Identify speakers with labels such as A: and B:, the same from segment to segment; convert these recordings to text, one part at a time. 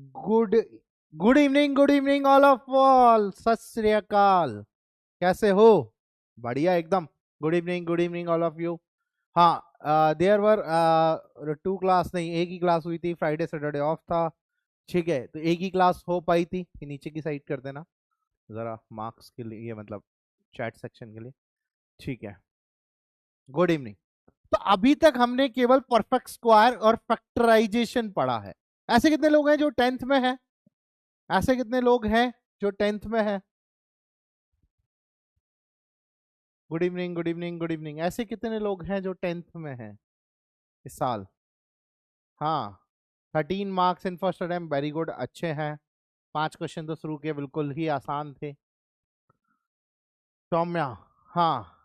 A: Good good evening all सत श्री अकाल। कैसे हो? बढ़िया एकदम। Good evening all of you. हाँ, देयर वर 2 क्लास नहीं, एक ही क्लास हुई थी। फ्राइडे सैटरडे ऑफ था, ठीक है, तो एक ही क्लास हो पाई थी। कि नीचे की साइड कर देना जरा मार्क्स के लिए, मतलब चैट सेक्शन के लिए, ठीक है। Good evening. तो अभी तक हमने केवल परफेक्ट स्क्वायर और फैक्टराइजेशन पढ़ा है। ऐसे कितने लोग हैं जो 10th में हैं? ऐसे कितने लोग हैं जो 10th में हैं? Good evening. ऐसे कितने लोग हैं जो 10th में हैं इस साल? हाँ, 13 marks in first attempt, very good, अच्छे हैं। 5 क्वेश्चन तो शुरू के बिल्कुल ही आसान थे। सौम्या, हाँ।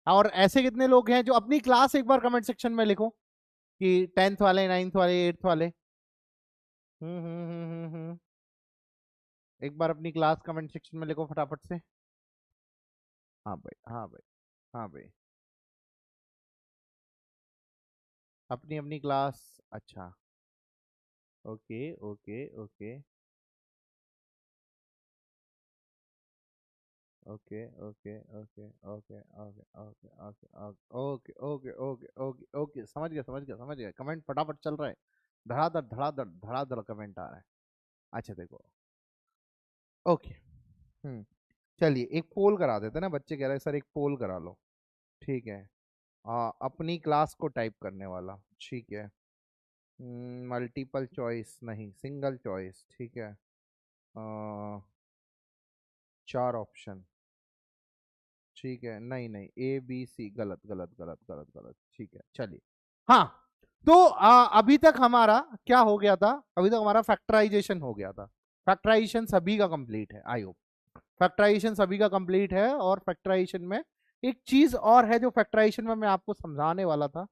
A: और ऐसे कितने लोग हैं जो अपनी क्लास एक बार कमेंट सेक्शन में लिखो कि 10th वाले, 9th वाले, 8th वाले। एक बार अपनी क्लास कमेंट सेक्शन में लिखो फटाफट से। हाँ भाई, हाँ भाई, हाँ भाई, अपनी अपनी क्लास। अच्छा, okay okay okay okay okay okay okay okay okay okay okay okay okay okay, समझ गया। कमेंट फटाफट चल रहा है, धड़ाधड़ धड़ाधड़ धड़ाधड़ कमेंट आ रहा है। अच्छा देखो, ओके। चलिए एक पोल करा देते हैं ना, बच्चे कह रहे हैं सर एक पोल करा लो, ठीक है। अपनी क्लास को टाइप करने वाला, ठीक है। मल्टीपल चॉइस नहीं, सिंगल चॉइस, ठीक है। 4 ऑप्शन, ठीक है। नहीं नहीं, ए बी सी, गलत गलत गलत गलत गलत, ठीक है, चलिए। हाँ, तो अभी तक हमारा क्या हो गया था? अभी तक हमारा फैक्टराइजेशन हो गया था। फैक्टराइजेशन सभी का कंप्लीट है, आई होप फैक्टराइजेशन सभी का कंप्लीट है। और फैक्टराइजेशन में एक चीज और है जो फैक्टराइजेशन में मैं आपको समझाने वाला था,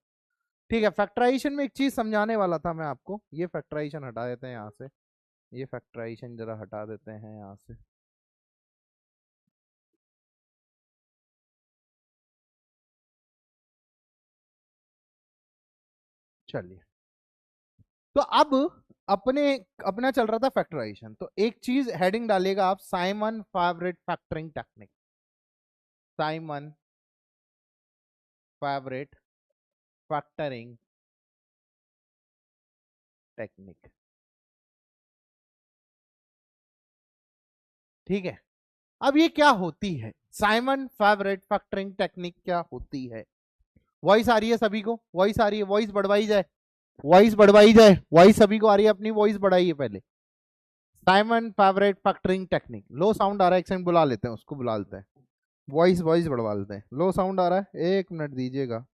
A: ठीक है। फैक्टराइजेशन में एक चीज समझाने वाला था मैं आपको। ये फैक्टराइजेशन हटा देते हैं यहाँ से, ये फैक्टराइजेशन जरा हटा देते हैं यहाँ से। चलिए, तो अब अपने अपना चल रहा था फैक्टराइजेशन, तो एक चीज हेडिंग डालिएगा आप, Simon favourite factoring technique. Simon favourite factoring technique, ठीक है। अब ये क्या होती है? साइमन फेवरेट फैक्टरिंग टेक्निक क्या होती है? वॉइस आ रही है सभी को? वॉइस आ रही है? वॉइस बढ़वाई जाए, वॉइस बढ़वाई जाए। वॉइस सभी को आ रही है? अपनी वॉइस बढ़ाइए पहले। Simon favourite factoring technique. Low sound आ रहा है, एक सेकंड बुला लेते हैं उसको, बुला लेते हैं। वॉइस वॉइस बढ़वा लेते हैं। लो साउंड आ रहा है, 1 मिनट दीजिएगा।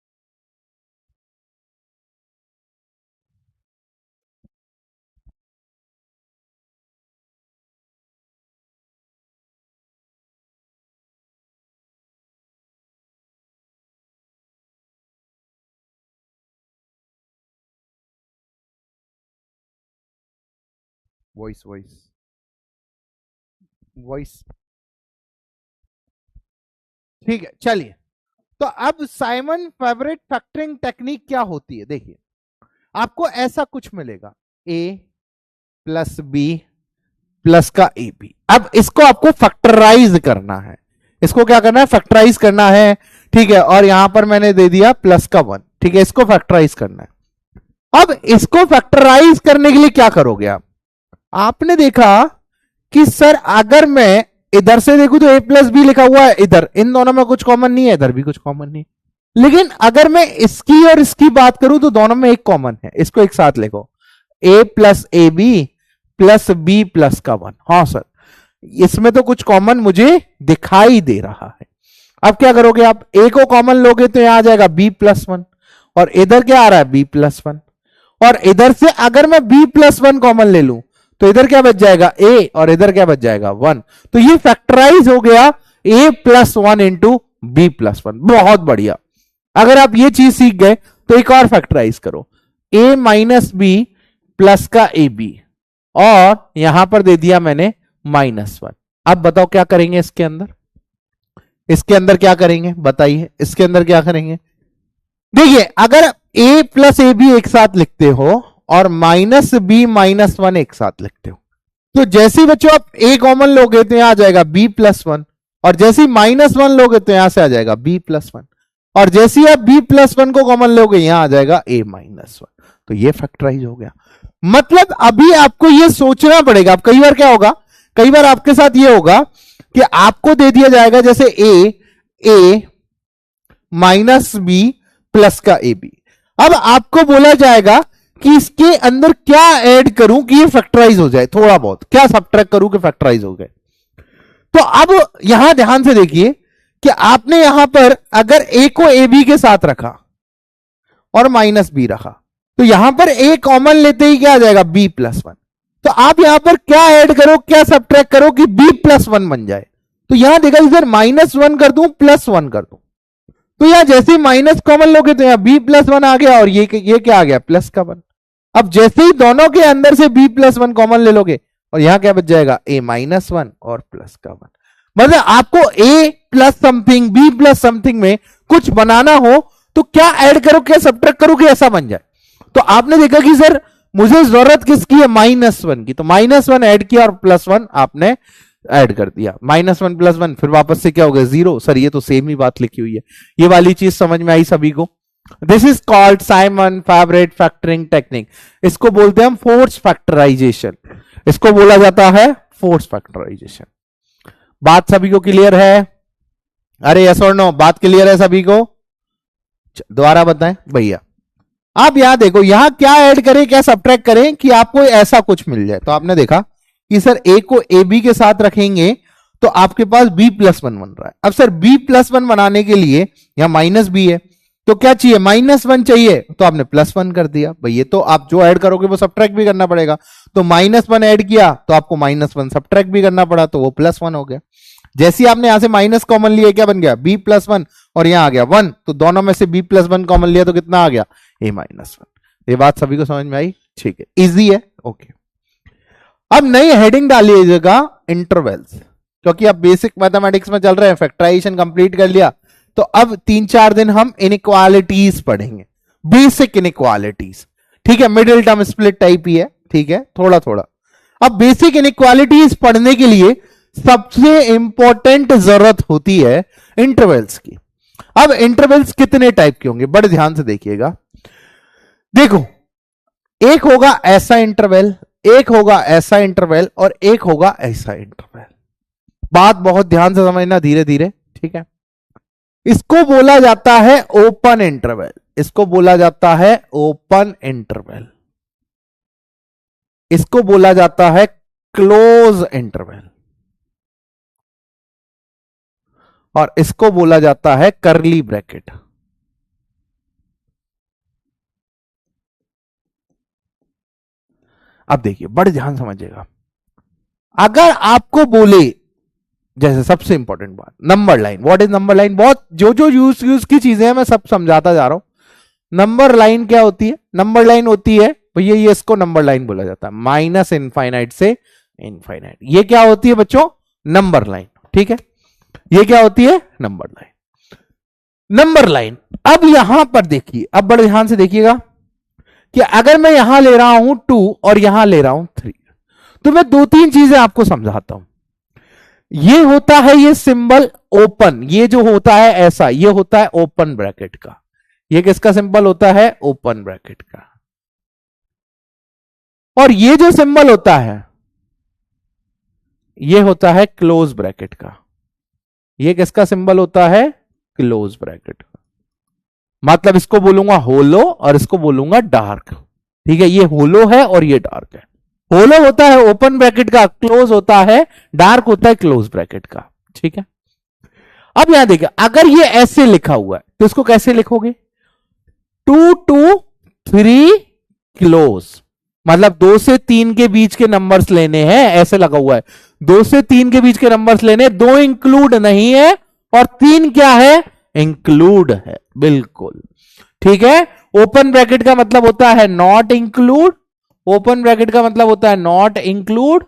A: वॉइस वॉइस वॉइस, ठीक है, चलिए। तो अब साइमन फेवरेट फैक्टरिंग टेक्निक क्या होती है? देखिए, आपको ऐसा कुछ मिलेगा, ए प्लस बी प्लस का ए बी। अब इसको आपको फैक्टराइज करना है। इसको क्या करना है? फैक्टराइज करना है, ठीक है। और यहां पर मैंने दे दिया प्लस का 1, ठीक है। इसको फैक्टराइज करना है। अब इसको फैक्टराइज करने के लिए क्या करोगे आप? आपने देखा कि सर अगर मैं इधर से देखूं तो ए प्लस बी लिखा हुआ है, इधर इन दोनों में कुछ कॉमन नहीं है, इधर भी कुछ कॉमन नहीं। लेकिन अगर मैं इसकी और इसकी बात करूं तो दोनों में एक कॉमन है। इसको एक साथ लिखो, A plus A B plus B plus का 1। हाँ सर, इसमें तो कुछ कॉमन मुझे दिखाई दे रहा है। अब क्या करोगे आप? ए को कॉमन लोगे तो यहां आ जाएगा बी प्लस 1, और इधर क्या आ रहा है? B plus 1। और इधर से अगर मैं बी प्लस 1 कॉमन ले लूं तो इधर क्या बच जाएगा? ए, और इधर क्या बच जाएगा? 1। तो ये फैक्टराइज हो गया ए प्लस 1 इंटू बी प्लस 1। बहुत बढ़िया। अगर आप ये चीज सीख गए तो एक और फैक्टराइज करो, ए माइनस बी प्लस का ए बी, और यहां पर दे दिया मैंने -1। अब बताओ क्या करेंगे इसके अंदर? इसके अंदर क्या करेंगे बताइए? इसके अंदर क्या करेंगे? देखिए, अगर a प्लस ए बी एक साथ लिखते हो और माइनस बी माइनस वन एक साथ लिखते हो। तो जैसे ही बच्चों आप ए कॉमन लोगे तो यहां आ जाएगा बी प्लस वन, और जैसे ही माइनस वन लोगे तो यहां से आ जाएगा बी प्लस वन, और जैसे ही आप बी प्लस वन को कॉमन लोगे यहां आ जाएगा ए माइनस वन। तो ये फैक्टराइज हो गया। मतलब अभी आपको ये सोचना पड़ेगा। अब कई बार क्या होगा, कई बार आपके साथ ये होगा कि आपको दे दिया जाएगा जैसे ए माइनस बी प्लस का ए बी। अब आपको बोला जाएगा कि इसके अंदर क्या ऐड करूं कि ये फैक्टराइज हो जाए, थोड़ा बहुत क्या सब्ट्रैक्ट करूं कि फैक्टराइज हो गए। तो अब यहां ध्यान से देखिए कि आपने यहां पर अगर ए को ए बी के साथ रखा और माइनस बी रखा, तो यहां पर ए कॉमन लेते ही क्या आ जाएगा बी प्लस वन। तो आप यहां पर क्या ऐड करो, क्या सब्ट्रैक्ट करो कि बी प्लस वन बन जाए। तो यहां देखा इधर माइनस वन कर दूं प्लस वन कर दूं, तो यहां जैसे ही माइनस कॉमन लोगे तो यहां बी प्लस वन आ गया और ये क्या आ गया प्लस का वन। अब जैसे ही दोनों के अंदर से बी प्लस वन कॉमन ले लोगे और यहां क्या बच जाएगा ए माइनस वन और प्लस का वन। मतलब आपको A plus something B plus something में कुछ बनाना हो तो क्या ऐड करो, क्या सब्ट्रैक्ट करो कि ऐसा बन जाए। तो आपने देखा कि सर मुझे जरूरत किसकी है, माइनस वन की, तो माइनस वन ऐड किया और प्लस वन आपने ऐड कर दिया। माइनस वन प्लस वन फिर वापस से क्या हो गया जीरो। सर ये तो सेम ही बात लिखी हुई है। ये वाली चीज समझ में आई सभी को। This is called Simon favourite factoring technique. इसको बोलते हैं हम फोर्स फैक्टराइजेशन। इसको बोला जाता है फोर्स फैक्टराइजेशन। बात सभी को क्लियर है? अरे यस और नो, बात क्लियर है सभी को? दोबारा बताएं भैया। आप यहां देखो, यहां क्या ऐड करें क्या सब्ट्रैक्ट करें कि आपको ऐसा कुछ मिल जाए। तो आपने देखा कि सर ए को ए बी के साथ रखेंगे तो आपके पास बी प्लस वन बन रहा है। अब सर बी प्लस वन बनाने के लिए यहां माइनस बी है तो क्या चाहिए, माइनस वन चाहिए, तो आपने प्लस वन कर दिया। भाई ये तो आप जो ऐड करोगे वो सब्ट्रैक्ट भी करना पड़ेगा। तो माइनस वन ऐड किया तो आपको माइनस वन सब्ट्रैक्ट भी करना पड़ा, तो वो प्लस वन हो गया। जैसे ही आपने यहां से माइनस कॉमन लिया क्या बन गया बी प्लस वन, और यहां आ गया वन, तो दोनों में से बी प्लस वन कॉमन लिया तो कितना आ गया ए माइनस वन। ये बात सभी को समझ में आई? ठीक है, इजी है। ओके, अब नई हेडिंग डालिएगा इंटरवल्स, क्योंकि अब बेसिक मैथमेटिक्स में चल रहे हैं, फैक्टराइजेशन कंप्लीट कर लिया तो अब 3-4 दिन हम इनइक्वालिटीज पढ़ेंगे, बेसिक इनइक्वालिटीज। ठीक है, मिडिल टर्म स्प्लिट टाइप ही है, ठीक है, थोड़ा थोड़ा। अब बेसिक इनइक्वालिटीज पढ़ने के लिए सबसे इंपॉर्टेंट जरूरत होती है इंटरवल्स की। अब इंटरवल्स कितने टाइप के होंगे, बड़े ध्यान से देखिएगा। देखो, एक होगा ऐसा इंटरवल, एक होगा ऐसा इंटरवल, और एक होगा ऐसा इंटरवल। बात बहुत ध्यान से समझना, धीरे धीरे, ठीक है। इसको बोला जाता है ओपन इंटरवल, इसको बोला जाता है ओपन इंटरवल, इसको बोला जाता है क्लोज इंटरवल, और इसको बोला जाता है कर्ली ब्रैकेट। अब देखिए, बड़े ध्यान समझिएगा। अगर आपको बोले, जैसे सबसे इंपॉर्टेंट बात number line, what is number line, बहुत जो यूज की चीजें हैं मैं सब समझाता जा रहा हूं। नंबर लाइन क्या होती है? नंबर लाइन होती है भैया, ये इसको नंबर लाइन बोला जाता है, माइनस इनफाइनाइट से इनफाइनाइट। ये क्या होती है बच्चों? नंबर लाइन, ठीक है। ये क्या होती है? Number line. Number line. अब यहां पर देखिए, अब बड़े ध्यान से देखिएगा कि अगर मैं यहां ले रहा हूं 2 और यहां ले रहा हूं 3, तो मैं 2-3 चीजें आपको समझाता हूं। ये होता है ये सिंबल ओपन, ये जो होता है ऐसा, ये होता है ओपन ब्रैकेट का। ये किसका सिंबल होता है? ओपन ब्रैकेट का। और ये जो सिंबल होता है ये होता है क्लोज ब्रैकेट का। ये किसका सिंबल होता है? क्लोज ब्रैकेट का। मतलब इसको बोलूंगा होलो और इसको बोलूंगा डार्क, ठीक है। ये होलो है और ये डार्क है। होलो होता है ओपन ब्रैकेट का, क्लोज होता है, डार्क होता है क्लोज ब्रैकेट का, ठीक है। अब यहां देखिए, अगर ये ऐसे लिखा हुआ है तो इसको कैसे लिखोगे? 2 to 3 क्लोज, मतलब 2 से 3 के बीच के नंबर्स लेने हैं, ऐसे लगा हुआ है। 2 से 3 के बीच के नंबर्स लेने, 2 इंक्लूड नहीं है और 3 क्या है? इंक्लूड है, बिल्कुल ठीक है। ओपन ब्रैकेट का मतलब होता है नॉट इंक्लूड, ओपन ब्रैकेट का मतलब होता है नॉट इंक्लूड,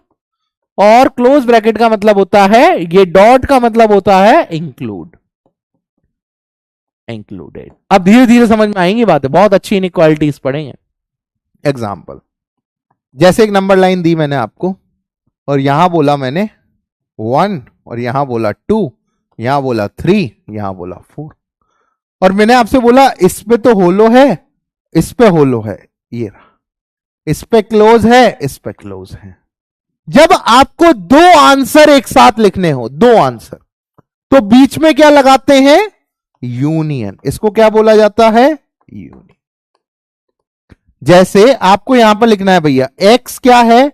A: और क्लोज ब्रैकेट का मतलब होता है, ये डॉट का मतलब होता है इंक्लूड, इंक्लूडेड। अब धीरे धीरे समझ में आएंगी बातें, बहुत अच्छी इनइक्वालिटीज पढ़ेंगे। एग्जाम्पल, जैसे एक नंबर लाइन दी मैंने आपको और यहां बोला मैंने 1 और यहां बोला 2, यहां बोला 3, यहां बोला 4 और मैंने आपसे बोला इस पे तो होलो है, इस पे होलो है, ये रहा, इस पे क्लोज है, इस पे क्लोज है। जब आपको दो आंसर एक साथ लिखने हो, दो आंसर, तो बीच में क्या लगाते हैं? यूनियन। इसको क्या बोला जाता है? यूनियन। जैसे आपको यहां पर लिखना है भैया x क्या है?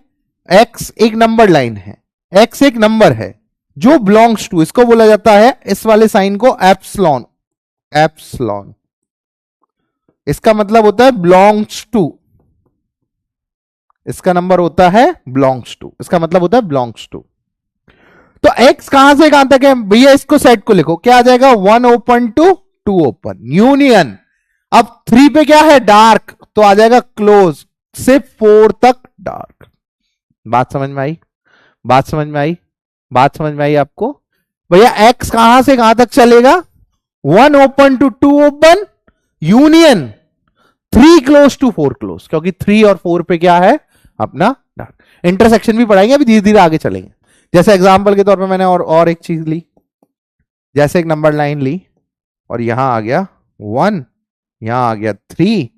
A: x एक नंबर लाइन है, x एक नंबर है जो बिलोंग्स टू, इसको बोला जाता है, इस वाले साइन को एप्सिलॉन। एप्सिलॉन इसका मतलब होता है बिलोंग्स टू, इसका नंबर होता है बिलोंग्स टू, इसका मतलब होता है बिलोंग्स टू। तो x कहां से कहां तक है भैया? इसको सेट को लिखो, क्या आ जाएगा? 1 ओपन टू 2 ओपन, यूनियन। अब 3 पे क्या है? डार्क, तो आ जाएगा क्लोज से 4 तक डार्क। बात समझ में आई? बात समझ में आई? बात समझ में आई आपको? भैया x कहां से कहां तक चलेगा? 1 open to 2 open, union 3 close to 4 close, क्योंकि 3 और 4 पे क्या है? अपना डार्क। इंटरसेक्शन भी पढ़ाएंगे, अभी धीरे धीरे आगे चलेंगे। जैसे एग्जांपल के तौर पे मैंने और एक चीज ली, जैसे एक नंबर लाइन ली और यहां आ गया 1, यहां आ गया 3,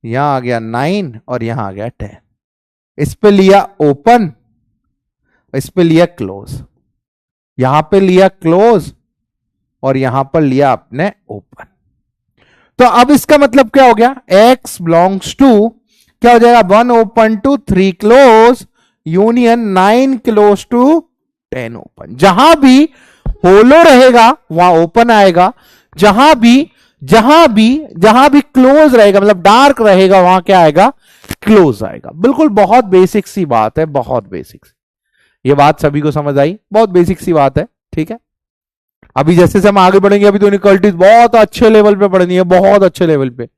A: यहां आ गया 9 और यहां आ गया 10। इस पे लिया ओपन, इस पे लिया क्लोज, यहां पे लिया क्लोज और यहां पर लिया आपने ओपन। तो अब इसका मतलब क्या हो गया? x बिलोंग्स टू क्या हो जाएगा? 1 open to 3 close, union 9 close to 10 open. जहां भी होलो रहेगा वहां ओपन आएगा, जहां भी क्लोज रहेगा मतलब डार्क रहेगा वहां क्या आएगा? क्लोज आएगा। बिल्कुल बहुत बेसिक सी बात है, बहुत बेसिक सी। ये बात सभी को समझ आई? बहुत बेसिक सी बात है, ठीक है। अभी जैसे से हम आगे बढ़ेंगे, अभी तो इनइक्वालिटीज बहुत अच्छे लेवल पे पढ़नी है, बहुत अच्छे लेवल पे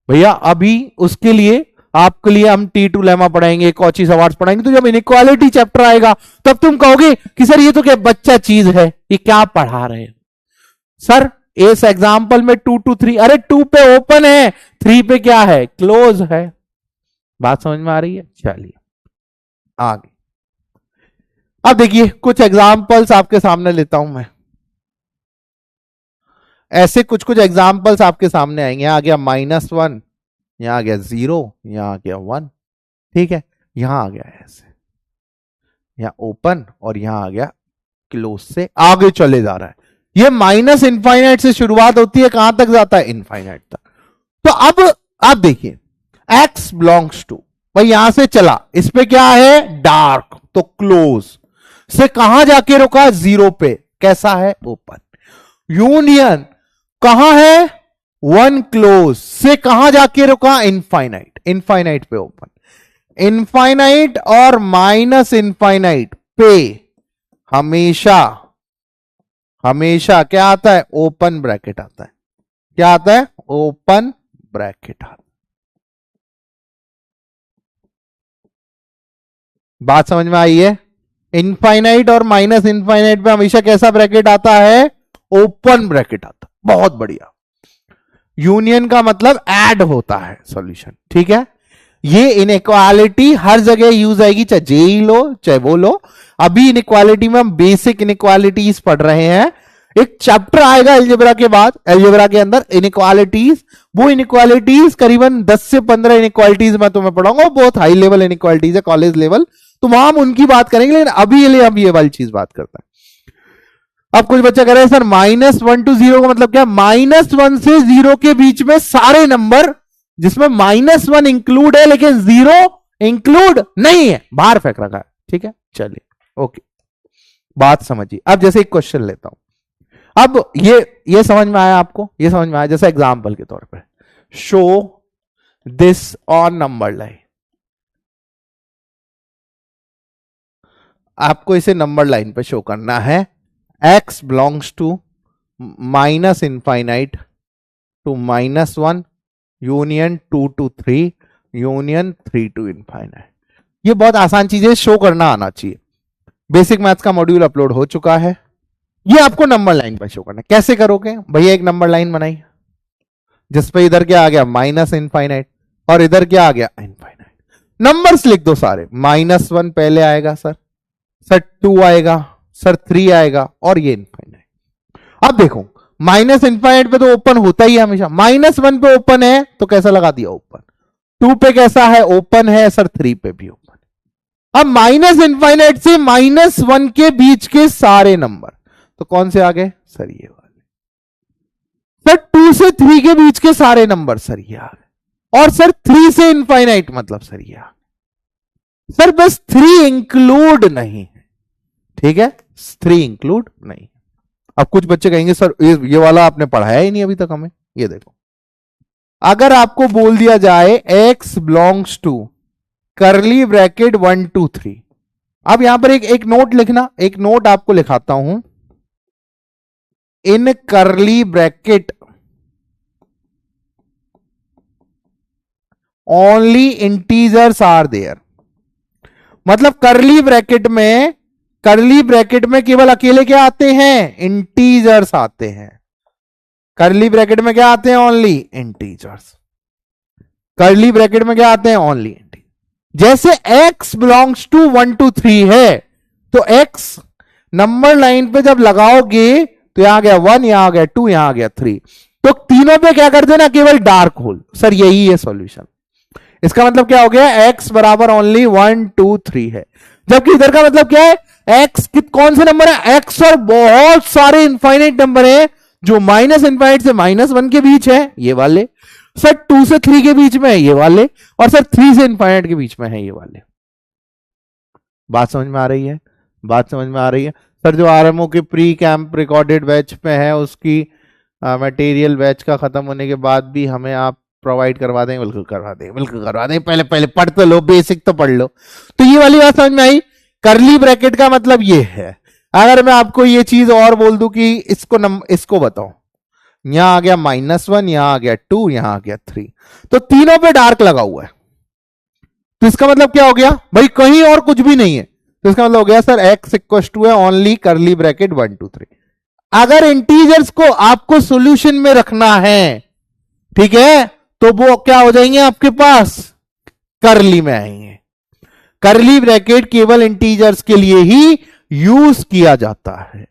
A: भैया। अभी उसके लिए आपके लिए हम T2 लेमा पढ़ाएंगे, कॉची सवार्ट्स पढ़ाएंगे। तो जब इनइक्वालिटी चैप्टर आएगा तब तुम कहोगे कि सर ये तो क्या बच्चा चीज है, ये क्या पढ़ा रहे हैं सर? इस एग्जाम्पल में 2 to 3, अरे 2 पे ओपन है, 3 पे क्या है? क्लोज है। बात समझ में आ रही है? चलिए आगे। अब देखिए कुछ एग्जाम्पल्स आपके सामने लेता हूं मैं, ऐसे कुछ कुछ एग्जाम्पल्स आपके सामने आएंगे। यहां आ गया -1, यहां आ गया 0, यहां आ गया 1, ठीक है। यहां आ गया ऐसे, यहां ओपन और यहां आ गया क्लोज से आगे चले जा रहा है। ये माइनस इनफाइनाइट से शुरुआत होती है, कहां तक जाता है? इनफाइनाइट तक। तो अब आप देखिए x बिलोंग्स टू, भाई यहां से चला, इस पे क्या है? डार्क, तो क्लोज से कहां जाके रुका? 0 पे, कैसा है? ओपन। यूनियन कहां है? 1 क्लोज से कहां जाके रुका? इनफाइनाइट, इनफाइनाइट पे ओपन। इनफाइनाइट और माइनस इनफाइनाइट पे हमेशा हमेशा क्या आता है? ओपन ब्रैकेट आता है। क्या आता है? ओपन ब्रैकेट आता है। बात समझ में आई है? इनफाइनाइट और माइनस इनफाइनाइट पे हमेशा कैसा ब्रैकेट आता है? ओपन ब्रैकेट आता है। बहुत बढ़िया। यूनियन का मतलब ऐड होता है सॉल्यूशन, ठीक है। ये इनइक्वालिटी हर जगह यूज आएगी, चाहे जेई लो चाहे वो लो। अभी इनइक्वालिटी में हम बेसिक इनइक्वालिटीज पढ़ रहे हैं। एक चैप्टर आएगा अलजेब्रा के बाद, अलजेब्रा के अंदर इनइक्वालिटीज, वो इनइक्वालिटीज करीबन 10 से 15 इनइक्वालिटीज मैं तुम्हें पढ़ाऊंगा, बहुत हाई लेवल इनइक्वालिटीज है, कॉलेज लेवल, तो वहां हम उनकी बात करेंगे। लेकिन अभी के लिए हम ये वाली चीज बात करते हैं। अब कुछ बच्चा कह रहे हैं सर -1 to 0 का मतलब क्या? -1 से 0 के बीच में सारे नंबर जिसमें -1 इंक्लूड है लेकिन 0 इंक्लूड नहीं है, बाहर फेंक रखा है, ठीक है। चलिए ओके, बात समझिए। अब जैसे एक क्वेश्चन लेता हूं, अब ये समझ में आया आपको? ये समझ में आया? जैसे एग्जांपल के तौर पे, show this on number line. आपको इसे नंबर लाइन पे शो करना है। x belongs to minus infinite to -1, union 2 to 3, union 3 to infinite. ये बहुत आसान चीजें, शो करना आना चाहिए। बेसिक मैथ्स का मॉड्यूल अपलोड हो चुका है। ये आपको नंबर लाइन पर शो करना है। कैसे करोगे भैया? एक नंबर लाइन बनाई जिसपे इधर क्या आ गया? माइनस इनफाइनाइट और इधर क्या आ गया? इनफाइनाइट। नंबर्स लिख दो सारे, -1 पहले आएगा सर 2 आएगा सर, 3 आएगा और ये इनफाइनाइट। अब देखो माइनस इनफाइनाइट पे तो ओपन होता ही है हमेशा, -1 पे ओपन है तो कैसा लगा दिया ओपन, 2 पे कैसा है ओपन है सर, 3 पे भी ओपन। अब माइनस इनफाइनाइट से -1 के बीच के सारे नंबर तो कौन से आ गए सर, ये वाले। सर 2 से 3 के बीच के सारे नंबर सर ये आ गए, और सर 3 से इनफाइनाइट मतलब सर ये आ गए। सर बस 3 इंक्लूड नहीं है, ठीक है, 3 इंक्लूड नहीं। अब कुछ बच्चे कहेंगे सर ये वाला आपने पढ़ाया ही नहीं अभी तक हमें। ये देखो, अगर आपको बोल दिया जाए x belongs to curly bracket 1 2 3, अब यहां पर एक नोट लिखना, एक नोट आपको लिखाता हूं, in curly bracket only integers are there, मतलब करली ब्रैकेट में केवल अकेले क्या आते हैं, इंटीजर्स आते हैं। करली ब्रैकेट में क्या आते हैं, ओनली इंटीजर्स। करली ब्रैकेट में क्या आते हैं, ओनली इंटीजर। जैसे x बिलोंग्स टू 1 2 3 है, तो x नंबर लाइन पे जब लगाओगे तो यहां गया 1, यहां आ गया 2, यहां आ गया 3, तो तीनों पे क्या कर देना, केवल डार्क होल। सर यही है सॉल्यूशन। इसका मतलब क्या हो गया, x बराबर ओनली 1 2 3 है, जबकि इधर का मतलब क्या है, x कौन से नंबर है, x और बहुत सारे इनफाइनाइट नंबर है जो माइनस इनफाइनाइट से -1 के बीच है, ये वाले। सर 2 से 3 के बीच में है ये वाले, और सर 3 से इनफाइनाइट के बीच में है ये वाले। बात समझ में आ रही है, बात समझ में आ रही है। सर जो आरएमओ के प्री कैंप रिकॉर्डेड बैच पे है उसकी मटेरियल बैच का खत्म होने के बाद भी हमें आप प्रोवाइड करवा देंगे, बिल्कुल करवा देंगे, बिल्कुल करवा देंगे। पहले पढ़ तो लो, बेसिक तो पढ़ लो। तो ये वाली बात समझ में आई। करली ब्रैकेट का मतलब ये है। अगर मैं आपको ये चीज और बोल दूं कि इसको बताओ, यहां आ गया -1, यहां आ गया 2, यहां आ गया 3, तो तीनों पे डार्क लगा हुआ है, तो इसका मतलब क्या हो गया भाई, कहीं और कुछ भी नहीं है, तो इसका मतलब हो गया सर x इक्वल टू है ओनली करली ब्रैकेट 1 2 3। अगर इंटीजर्स को आपको सॉल्यूशन में रखना है, ठीक है, तो वो क्या हो जाएंगे आपके पास, करली में आएंगे। करली ब्रैकेट केवल इंटीजर्स के लिए ही यूज किया जाता है,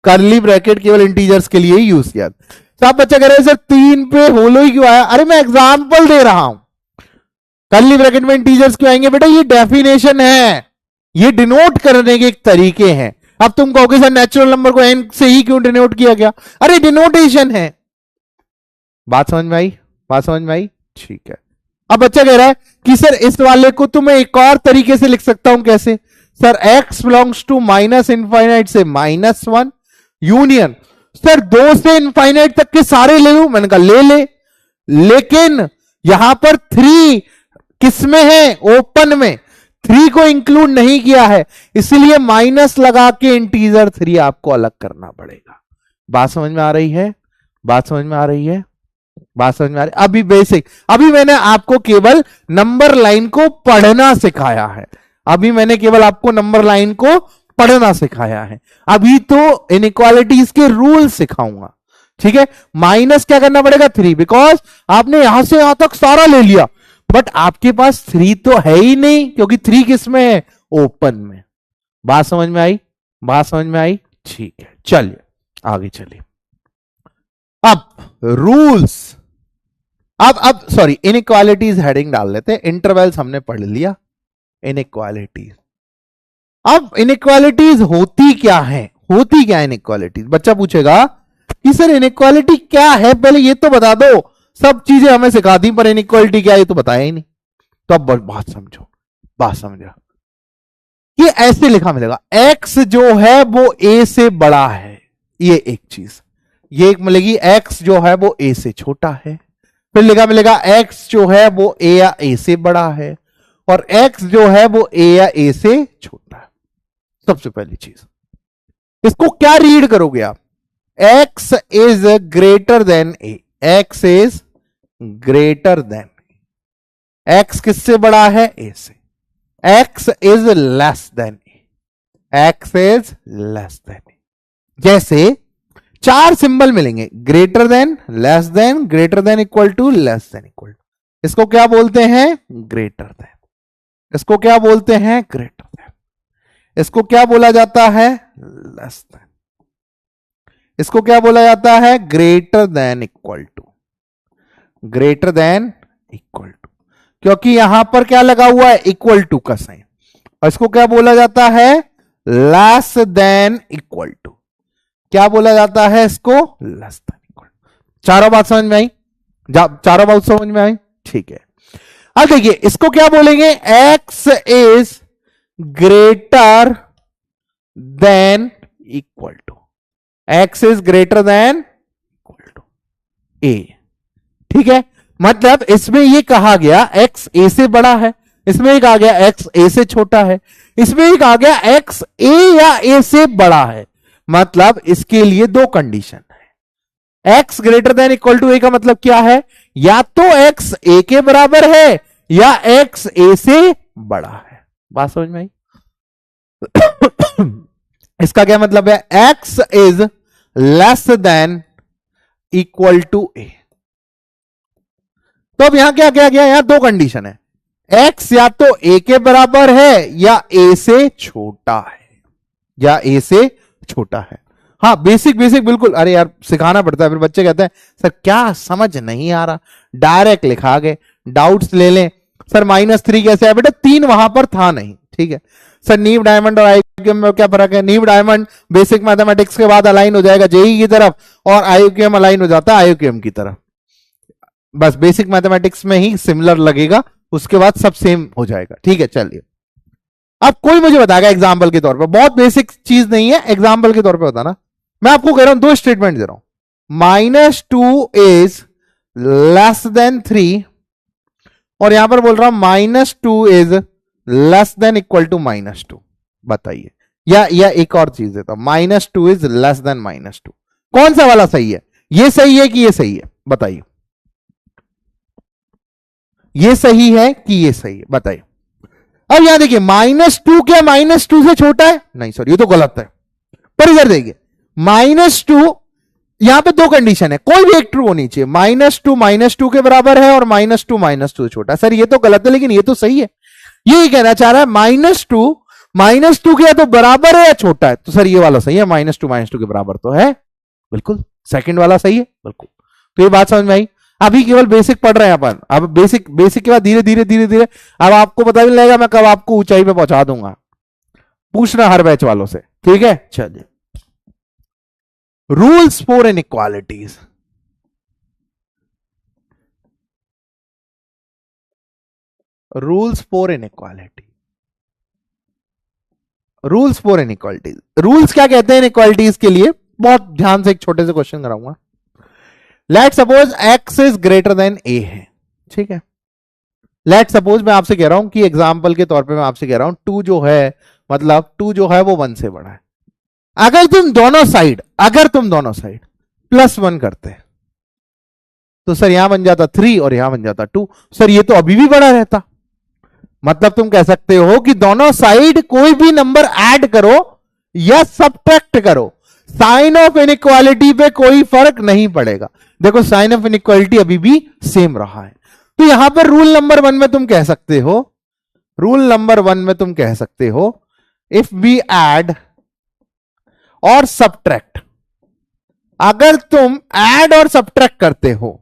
A: करली ब्रैकेट केवल इंटीजर्स के लिए ही यूज किया। तो आप बच्चा कह रहे हैं सर 3 पे होलो ही क्यों आया, अरे मैं एग्जांपल दे रहा हूं, करली ब्रैकेट में इंटीजर्स क्यों आएंगे बेटा, ये डेफिनेशन है, ये डिनोट करने के एक तरीके हैं। अब तुम कहोगे सर नेचुरल नंबर को n से ही क्यों डिनोट किया गया, अरे डिनोटेशन है। बात समझ में आई, बात समझ में आई, ठीक है। अब बच्चा कह रहा है कि सर इस वाले को तो मैं एक और तरीके से लिख सकता हूं, कैसे sir, x belongs to minus infinite से -1 यूनियन, सर 2 से इनफाइनाइट तक के सारे ले लूं, मैंने कहा ले, लेकिन यहां पर 3 किसमें है, ओपन में, 3 को इंक्लूड नहीं किया है, इसलिए माइनस लगा के इंटीजर 3 आपको अलग करना पड़ेगा। बात समझ में आ रही है, बात समझ में आ रही है, बात समझ में आ रही है। अभी बेसिक, अभी मैंने आपको केवल नंबर लाइन को पढ़ना सिखाया है, अभी मैंने केवल आपको नंबर लाइन को पढ़ना सिखाया है, अभी तो इनइक्वालिटीज के रूल सिखाऊंगा, ठीक है। माइनस क्या करना पड़ेगा 3, बिकॉज आपने यहां से यहां तक सारा ले लिया, बट आपके पास 3 तो है ही नहीं, क्योंकि 3 किस में है, ओपन में। बात समझ में आई, बात समझ में आई, ठीक है। चलिए आगे चलिए। अब रूल्स, अब सॉरी, इनइक्वालिटीज हेडिंग डाल लेते हैं, इंटरवल्स हमने पढ़ लिया, इनइक्वालिटीज। अब इनइक्वालिटीज होती क्या है, होती क्या इनइक्वालिटीज, बच्चा पूछेगा कि सर इनइक्वालिटी क्या है, पहले ये तो बता दो, सब चीजें हमें सिखा दी पर इनइक्वालिटी क्या है ये तो बताया ही नहीं। तो अब बात समझो, बात समझो, ये ऐसे लिखा मिलेगा, x जो है वो a से बड़ा है, ये एक चीज, ये एक मिलेगी, x जो है वो a से छोटा है, फिर लिखा मिलेगा x जो है वो a या a से बड़ा है, और x जो है वो a या a से छोटा है। सबसे पहली चीज, इसको क्या रीड करोगे आप, x is greater than a, x is greater than, x किससे बड़ा है, a से, x is less than a, x is less than a। जैसे 4 सिंबल मिलेंगे, greater than, less than, greater than equal to, less than equal to, इसको क्या बोलते हैं, ग्रेटर देन। इसको क्या बोलते हैं? Greater than. इसको क्या बोला जाता है? Less than. इसको क्या बोला जाता है? Greater than equal to. Greater than equal to, क्योंकि यहां पर क्या लगा हुआ है? इक्वल टू का साइन। और इसको क्या बोला जाता है? Less than equal to. क्या बोला जाता है इसको? Less than equal. चारों बात समझ में आई? चारों बात समझ में आई? ठीक है। अब देखिए इसको क्या बोलेंगे? x is greater than equal to. x is greater than equal to a। ठीक है, मतलब इसमें ये कहा गया x a से बड़ा है, इसमें एक आ गया x a से छोटा है, इसमें एक आ गया x a या a से बड़ा है। मतलब इसके लिए दो कंडीशन है। x greater than equal to a का मतलब क्या है? या तो x a के बराबर है या x a से बड़ा है। बात समझ में आई? इसका क्या मतलब है? x is less than equal to a। तो अब यहां क्या क्या गया? यहां दो कंडीशन है, x या तो a के बराबर है या a से छोटा है, या a से छोटा है। हाँ, बेसिक बेसिक बिल्कुल। अरे यार सिखाना पड़ता है, फिर बच्चे कहते हैं सर क्या समझ नहीं आ रहा, डायरेक्ट लिखा गए, डाउट्स ले लें। सर -3 कैसे है? बेटा 3 वहां पर था नहीं। ठीक है सर, नीव डायमंड और आईक्यूएम में क्या फर्क है? नीव डायमंड बेसिक मैथमेटिक्स के बाद अलाइन हो जाएगा जेई की तरफ, और आईक्यूएम अलाइन हो जाता है आईक्यूएम की तरफ। बस बेसिक मैथमेटिक्स में ही सिमिलर लगेगा, उसके बाद सब सेम हो जाएगा। ठीक है, चलिए अब कोई मुझे बताएगा एग्जाम्पल के तौर पर, बहुत बेसिक चीज नहीं है, एग्जाम्पल के तौर पर बताना। मैं आपको कह रहा हूं, दो स्टेटमेंट दे रहा हूं, -2 इज लेस देन 3, और यहां पर बोल रहा हूं -2 is less than equal to -2। बताइए, या एक और चीज देता हूं, -2 इज लेस देन -2। कौन सा वाला सही है? ये सही है कि ये सही है? बताइए, ये सही है कि ये सही है? बताइए। अब यहां देखिए -2 क्या -2 से छोटा है? नहीं सर, ये तो गलत है। पर इधर देखिए -2, यहां पे दो कंडीशन है, कोई भी एक ट्रू होनी चाहिए। -2 के बराबर है और -2 से छोटा। सर ये तो गलत है, लेकिन ये तो सही है। ये कहना चाह रहा है -2 के या तो बराबर है या छोटा है। तो सर ये वाला सही है, -2 के बराबर तो है, बिल्कुल सेकंड वाला सही है, बिल्कुल। तो ये बात समझ में आई? अभी केवल बेसिक पढ़ रहे हैं अपन, अब बेसिक के बाद धीरे धीरे धीरे धीरे अब आपको पता भी लगेगा, मैं कब आपको ऊंचाई पे पहुंचा दूंगा। पूछना हर बैच वालों से, ठीक है? चलिए, rules for inequalities. Rules for inequality, rules for inequalities. Rules क्या कहते हैं इनइक्वालिटीज के लिए? बहुत ध्यान से एक छोटे से क्वेश्चन कराऊंगा। Let suppose x is greater than a है, ठीक है? लेट सपोज मैं आपसे कह रहा हूं कि एग्जाम्पल के तौर पे मैं आपसे कह रहा हूं 2 जो है, मतलब 2 जो है वो 1 से बड़ा है। अगर तुम दोनों साइड +1 करते तो सर यहां बन जाता 3 और यहां बन जाता 2। सर ये तो अभी भी बड़ा रहता। मतलब तुम कह सकते हो कि दोनों साइड कोई भी नंबर ऐड करो या सब्ट्रैक्ट करो, साइन ऑफ इनइक्वालिटी पे कोई फर्क नहीं पड़ेगा। देखो साइन ऑफ इनइक्वालिटी अभी भी सेम रहा है। तो यहां पर रूल नंबर 1 में तुम कह सकते हो, इफ वी ऐड और सब्ट्रैक्ट, अगर तुम ऐड और सब्ट्रैक्ट करते हो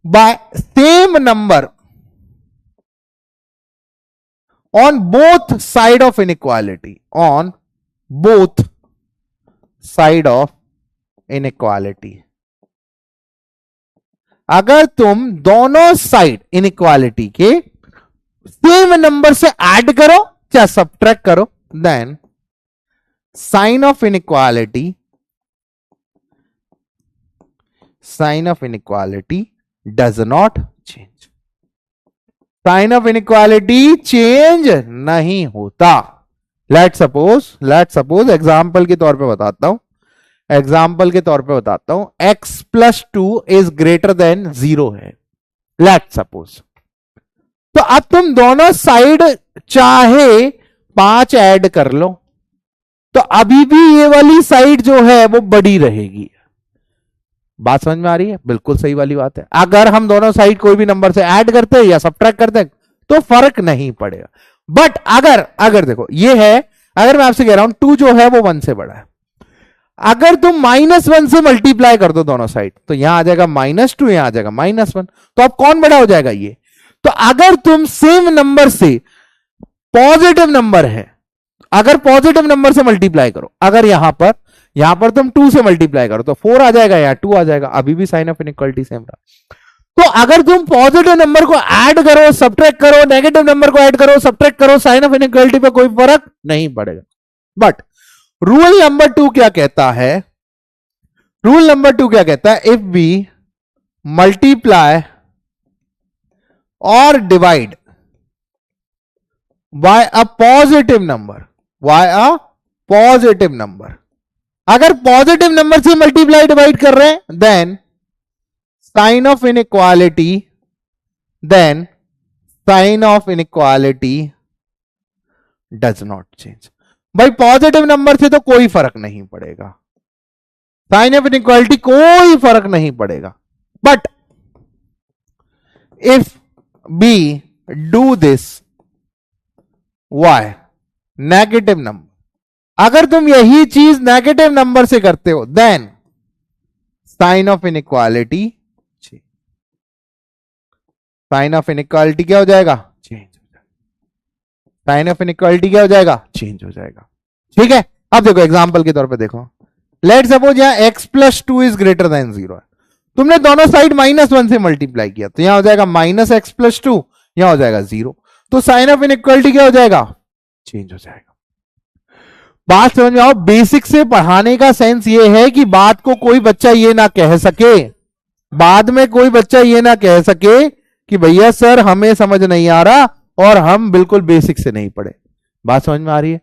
A: by same number on both side of inequality, on both side of inequality, अगर तुम दोनों साइड इनइक्वालिटी के सेम नंबर से ऐड करो या सब्ट्रैक्ट करो, then sign of inequality does not change. Sign of inequality change नहीं होता। लेट सपोज एग्जाम्पल के तौर पे बताता हूं, x + 2 इज ग्रेटर देन 0 है। लेट सपोज, तो अब तुम दोनों साइड चाहे 5 ऐड कर लो तो अभी भी ये वाली साइड जो है वो बड़ी रहेगी। बात समझ में आ रही है? बिल्कुल सही वाली बात है। अगर हम दोनों साइड कोई भी नंबर से ऐड करते हैं या सब्ट्रैक्ट करते हैं, तो फर्क नहीं पड़ेगा। बट अगर देखो ये है, अगर मैं आपसे कह रहा हूं 2 जो है वो 1 से बड़ा है, अगर तुम -1 से मल्टीप्लाई कर दो दोनों साइड, तो यहां आ जाएगा -2, यहां आ जाएगा -1, तो अब कौन बड़ा हो जाएगा ये। तो अगर तुम सेम नंबर से पॉजिटिव नंबर है, अगर पॉजिटिव नंबर से मल्टीप्लाई करो, अगर यहां पर तुम 2 से मल्टीप्लाई करो तो 4 आ जाएगा या 2 आ जाएगा, अभी भी साइन ऑफ इनइक्वालिटी सेम रहा। तो अगर तुम पॉजिटिव नंबर को ऐड करो, सब्ट्रैक्ट करो, नेगेटिव नंबर को ऐड करो, सब्ट्रैक्ट करो, साइन ऑफ इनइक्वालिटी पे कोई फर्क नहीं पड़ेगा। बट रूल नंबर 2 क्या कहता है, रूल नंबर 2 क्या कहता है, इफ वी मल्टीप्लाई और divide by a positive number, अगर पॉजिटिव नंबर से मल्टीप्लाई डिवाइड कर रहे हैं, then sign of inequality does not change. भाई पॉजिटिव नंबर से तो कोई फर्क नहीं पड़ेगा, साइन ऑफ इनइक्वालिटी कोई फर्क नहीं पड़ेगा। But if we do this by negative number, अगर तुम यही चीज नेगेटिव नंबर से करते हो, देन साइन ऑफ इनइक्वालिटी क्या हो जाएगा, चेंज हो जाएगा। साइन ऑफ इनइक्वालिटी क्या हो जाएगा, चेंज हो जाएगा। ठीक है, अब देखो एग्जांपल के तौर पे देखो, लेट सपोज यहां x+2 इज ग्रेटर देन 0 है, तुमने दोनों साइड -1 से मल्टीप्लाई किया, तो यहां हो जाएगा -x+2, यहां हो जाएगा 0, तो साइन ऑफ इनइक्वालिटी क्या हो जाएगा, चेंज हो जाएगा। बात समझ में आओ, बेसिक से पढ़ाने का सेंस ये है कि बात को कोई बच्चा ये ना कह सके, बाद में कोई बच्चा ये ना कह सके कि भैया सर हमें समझ नहीं आ रहा और हम बिल्कुल बेसिक से नहीं पढ़े। बात समझ में आ रही है,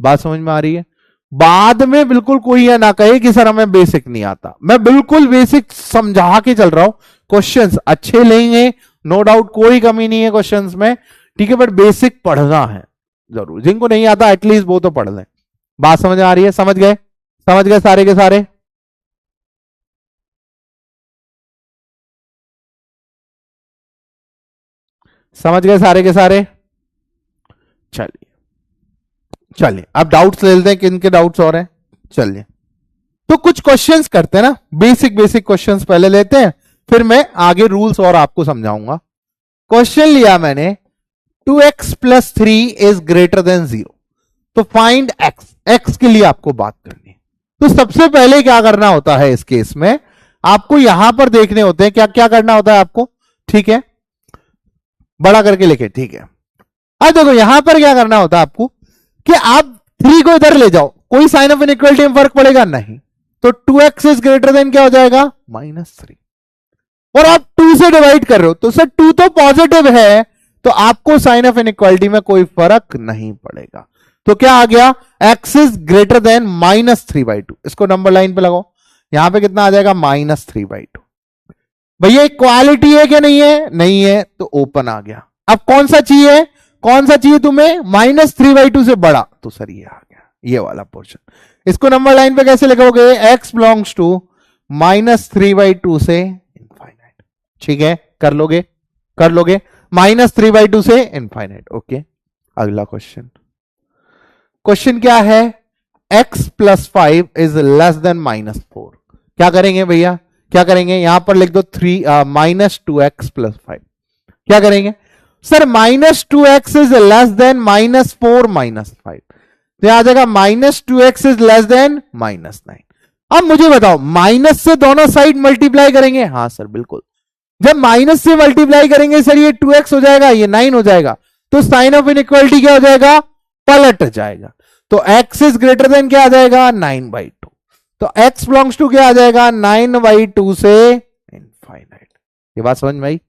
A: बात समझ में आ रही है। बाद में बिल्कुल कोई ये ना कहे कि सर हमें बेसिक नहीं आता, मैं बिल्कुल बेसिक समझा के चल रहा हूं। क्वेश्चंस अच्छे लेंगे, नो डाउट, कोई कमी नहीं है क्वेश्चंस में, ठीक है, बट बेसिक पढ़ना है जरूर। जिनको नहीं आता एटलीस्ट वो तो पढ़ लें। बात समझ आ रही है, समझ गए सारे के सारे। समझ गए सारे के सारे। चलिए अब डाउट्स ले लेते हैं, किन के डाउट्स और हैं। चलिए तो कुछ क्वेश्चंस करते हैं ना, बेसिक क्वेश्चंस पहले लेते हैं, फिर मैं आगे रूल्स और आपको समझाऊंगा। क्वेश्चन लिया मैंने 2x + 3 इज ग्रेटर देन 0, तो फाइंड x के लिए आपको बात करनी है। तो सबसे पहले क्या करना होता है इस केस में, आपको यहां पर देखने होते हैं, क्या क्या करना होता है आपको, ठीक है, बड़ा करके लिखे, ठीक है। अब देखो यहां पर क्या करना होता है आपको कि आप 3 को इधर ले जाओ, कोई साइन ऑफ इनइक्वालिटी में फर्क पड़ेगा नहीं, तो 2x इज ग्रेटर देन क्या हो जाएगा, -3, और आप 2 से डिवाइड कर रहे हो, तो सर 2 तो पॉजिटिव है, तो आपको साइन ऑफ इनइक्वालिटी में कोई फर्क नहीं पड़ेगा। तो क्या आ गया, x इज ग्रेटर देन -3/2, इसको नंबर लाइन पे लगाओ, यहां पे कितना आ जाएगा, -3/2। भैया इक्वालिटी है क्या नहीं है, नहीं है, तो ओपन आ गया। अब कौन सा चाहिए तुम्हें, -3/2 से बड़ा, तो सर ये आ गया, ये वाला पोर्शन। इसको नंबर लाइन पे कैसे लिखोगे, x बिलोंग्स टू -3/2 से इनफाइनाइट, ठीक है, कर लोगे -3/2 से इनफाइनाइट। ओके, अगला क्वेश्चन क्या है, x + 5 इज लेस देन -4, क्या करेंगे भैया, क्या करेंगे, यहां पर लिख दो -2x + 5, क्या करेंगे sir, -2x is less then -4 -5, तो यहां आ जाएगा -2x इज लेस देन -9। अब मुझे बताओ, माइनस से दोनों साइड मल्टीप्लाई करेंगे, हाँ सर बिल्कुल, जब माइनस से मल्टीप्लाई करेंगे सर ये 2x हो जाएगा, ये 9 हो जाएगा, तो साइन ऑफ इनइक्वालिटी क्या हो जाएगा, पलट जाएगा। तो x इज ग्रेटर देन क्या आ जाएगा, 9/2, तो x बिलोंग्स टू क्या आ जाएगा, 9/2 से इनफाइनाइट। ये बात समझ में आई,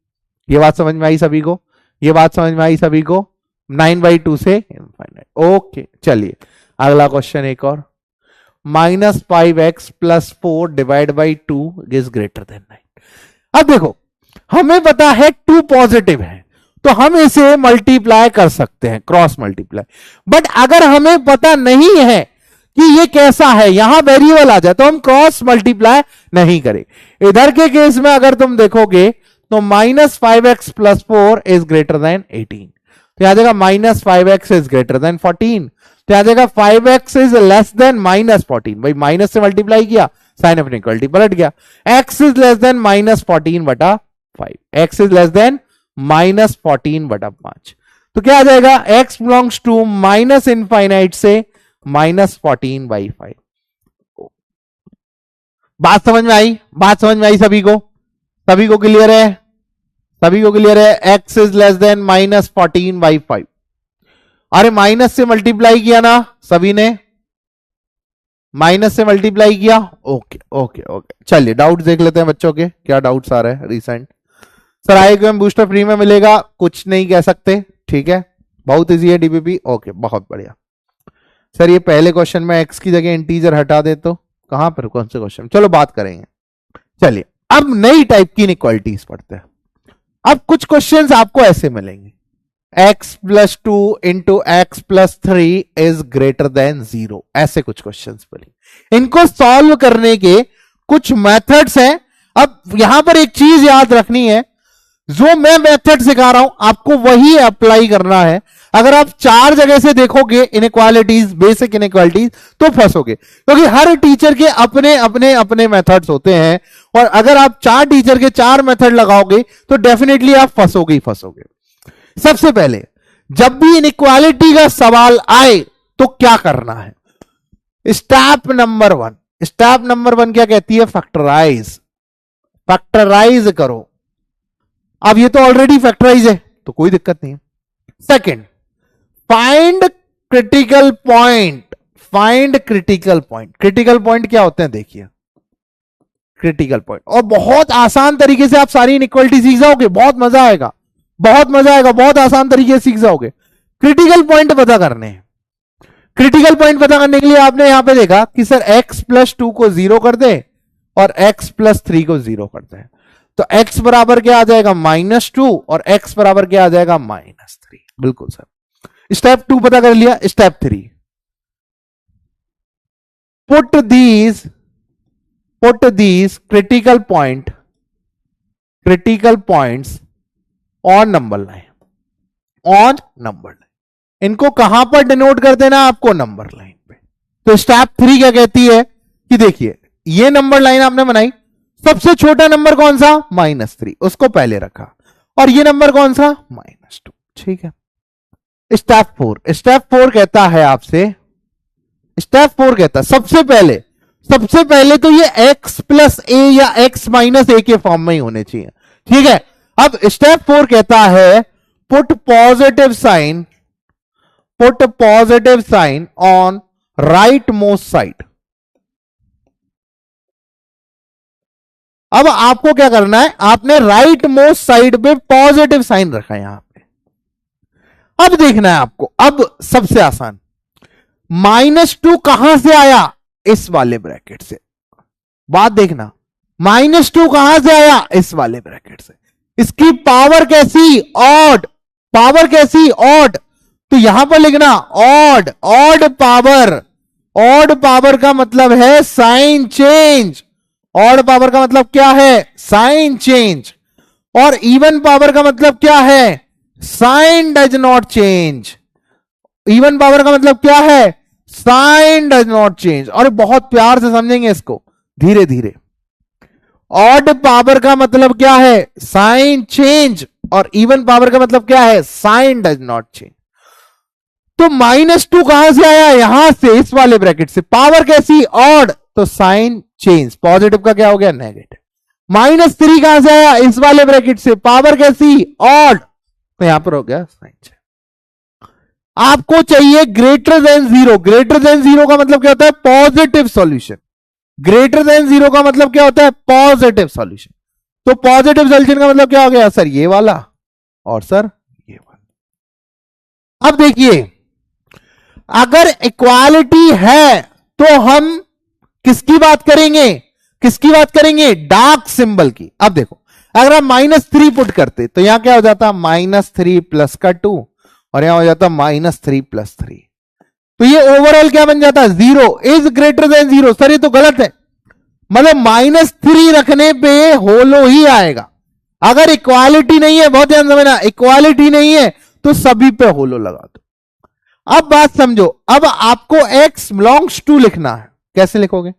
A: ये बात समझ में आई सभी को, 9/2 से इनफाइनाइट। ओके, चलिए अगला क्वेश्चन एक और, -5x + 4 divide by 2 is greater then 9। अब देखो हमें पता है 2 पॉजिटिव है, तो हम इसे मल्टीप्लाई कर सकते हैं, क्रॉस मल्टीप्लाई। बट अगर हमें पता नहीं है कि ये कैसा है, यहां वेरिएबल आ जाए, तो हम क्रॉस मल्टीप्लाई नहीं करें। इधर के केस में अगर तुम देखोगे तो -5x+4 इज ग्रेटर देन 18। तो आ जाएगा -5x इज ग्रेटर देन 14। तो आ जाएगा 5x इज लेस देन -14। भाई माइनस से मल्टीप्लाई किया, साइन ऑफ इनइक्वालिटी पलट गया। x is less than -14/5, x is less than -14/5। तो क्या आ जाएगा, x belongs to minus infinite से -14/5। बात समझ में आई? बात समझ में आई सभी को? सभी को क्लियर है? सभी को क्लियर है? x is less than -14/5। अरे माइनस से मल्टीप्लाई किया ना सभी ने, माइनस से मल्टीप्लाई किया। ओके ओके ओके, चलिए डाउट देख लेते हैं बच्चों के, क्या डाउट्स आ रहे हैं recent. Sir IQM booster free में मिलेगा, कुछ नहीं कह सकते, ठीक है, बहुत इजी है डीबीपी। ओके बहुत बढ़िया। सर ये पहले क्वेश्चन में x की जगह इंटीजर हटा दे तो कहां पर, कौन से क्वेश्चन, चलो बात करेंगे। चलिए अब नई टाइप की इनइक्वालिटीज पढ़ते हैं। अब कुछ क्वेश्चंस आपको ऐसे मिलेंगे, x+2 into x+3 is greater than 0, ऐसे कुछ क्वेश्चंस मिलेंगे। इनको सॉल्व करने के कुछ मेथड्स हैं। अब यहां पर एक चीज याद रखनी है, जो मैं मेथड सिखा रहा हूं आपको वही अप्लाई करना है। अगर आप 4 जगह से देखोगे इनइक्वालिटीज, बेसिक इनइक्वालिटीज, तो फंसोगे, क्योंकि हर टीचर के अपने अपने अपने मेथड्स होते हैं। और अगर आप 4 टीचर के 4 मेथड लगाओगे तो डेफिनेटली आप फंसोगे ही फंसोगे। सबसे पहले जब भी इनइक्वालिटी का सवाल आए तो क्या करना है, स्टेप नंबर 1 क्या कहती है, फैक्टराइज। फैक्टराइज करो। अब ये तो ऑलरेडी फैक्टराइज है तो कोई दिक्कत नहीं है। Second, find critical point. Find critical point. Critical point क्या होते हैं देखिए, क्रिटिकल पॉइंट, और बहुत आसान तरीके से आप सारी इनइक्वालिटी सीख जाओगे, बहुत मजा आएगा, बहुत मजा आएगा, बहुत आसान तरीके से सीख जाओगे। क्रिटिकल पॉइंट पता करने हैं। क्रिटिकल पॉइंट पता करने के लिए आपने यहां पे देखा कि सर x+2 को 0 कर दे और x+3 को 0 कर दे, तो x बराबर क्या आ जाएगा, -2, और x बराबर क्या आ जाएगा, -3। बिल्कुल सर। स्टेप 2 पता कर लिया। Step 3, put these critical points on number line. इनको कहां पर डिनोट कर देना आपको, नंबर लाइन पे। तो स्टेप 3 क्या कहती है कि देखिए ये नंबर लाइन आपने बनाई, सबसे छोटा नंबर कौन सा, -3, उसको पहले रखा, और ये नंबर कौन सा, -2, ठीक है। स्टेप 4 कहता है आपसे, स्टेप 4 कहता है सबसे पहले तो ये x+a या x-a के फॉर्म में ही होने चाहिए, ठीक है। अब स्टेप 4 कहता है put positive sign on right most side. अब आपको क्या करना है, आपने राइट मोस्ट साइड पे पॉजिटिव साइन रखा है यहां पे। अब देखना है आपको, अब सबसे आसान, -2 कहां से आया, इस वाले ब्रैकेट से। बात देखना, -2 कहां से आया, इस वाले ब्रैकेट से। इसकी पावर कैसी, ऑड। पावर कैसी, ऑड। तो यहां पर लिखना ऑड पावर। ऑड पावर का मतलब है साइन चेंज। ऑड पावर का मतलब क्या है, साइन चेंज। और इवन पावर का मतलब क्या है, sign does not change. Even power का मतलब क्या है, साइन डज नॉट चेंज। और बहुत प्यार से समझेंगे इसको, धीरे धीरे। ऑड पावर का मतलब क्या है, साइन चेंज, और इवन पावर का मतलब क्या है, साइन डज नॉट चेंज। तो -2 कहां से आया, यहां से, इस वाले ब्रैकेट से। पावर कैसी, ऑड, तो साइन चेंज। पॉजिटिव का क्या हो गया, नेगेटिव। -3 कहां से आया, इस वाले ब्रैकेट से। पावर कैसी, ऑड, तो यहां पर हो गया साइन चेंज। आपको चाहिए ग्रेटर देन 0। ग्रेटर देन 0 का मतलब क्या होता है, पॉजिटिव सॉल्यूशन। ग्रेटर देन 0 का मतलब क्या होता है, पॉजिटिव सॉल्यूशन। तो पॉजिटिव सॉल्यूशन का मतलब क्या हो गया, सर ये वाला, और सर ये वाला। अब देखिए, अगर इक्वालिटी है तो हम किसकी बात करेंगे, डार्क सिंबल की। अब देखो, अगर आप -3 पुट करते तो यहां क्या हो जाता, -3 प्लस का 2, और यहां हो जाता -3 + 3। तो ये ओवरऑल क्या बन जाता, 0 इज ग्रेटर देन 0। सर ये तो गलत है, मतलब -3 रखने पे होलो ही आएगा। अगर इक्वालिटी नहीं है, बहुत ध्यान समझना, इक्वालिटी नहीं है तो सभी पे होलो लगा दो। अब बात समझो, अब आपको x बिलोंग्स टू लिखना है, कैसे लिखोगे?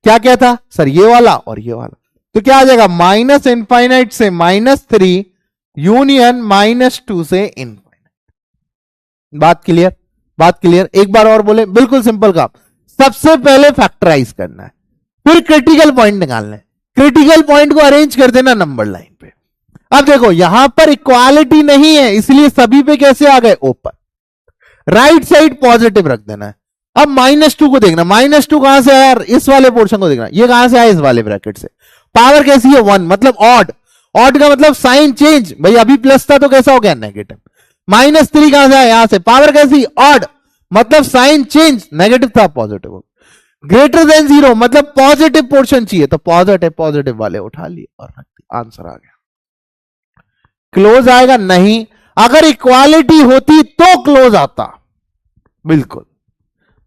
A: क्या क्या था सर? ये वाला और ये वाला, तो क्या आ जाएगा? माइनस इनफाइनाइट से -3 यूनियन -2 से इनफाइनाइट। बात क्लियर? बात क्लियर? एक बार और बोले, बिल्कुल सिंपल काम। सबसे पहले फैक्टराइज करना है, फिर क्रिटिकल पॉइंट निकालना है, क्रिटिकल पॉइंट को अरेंज कर देना नंबर लाइन पे। अब देखो यहां पर इक्वालिटी नहीं है, इसलिए सभी पे कैसे आ गए? ऊपर। राइट साइड पॉजिटिव रख देना है। अब -2 को देखना, -2 कहां से आया? इस वाले पोर्शन को देखना, ये कहां से आया? इस वाले ब्रैकेट से। पावर कैसी है? 1, मतलब ऑड। ऑड का मतलब साइन चेंज, भाई अभी प्लस था तो कैसा हो गया? नेगेटिव। -3 कहां से आया? यहां से। पावर कैसी? ऑड, मतलब साइन चेंज, नेगेटिव था पॉजिटिव हो। ग्रेटर देन 0 मतलब पॉजिटिव पोर्शन चाहिए, तो पॉजिटिव पॉजिटिव वाले उठा लिए और रख दिए, आंसर आ गया। क्लोज आएगा? नहीं, अगर इक्वालिटी होती तो क्लोज आता। बिल्कुल,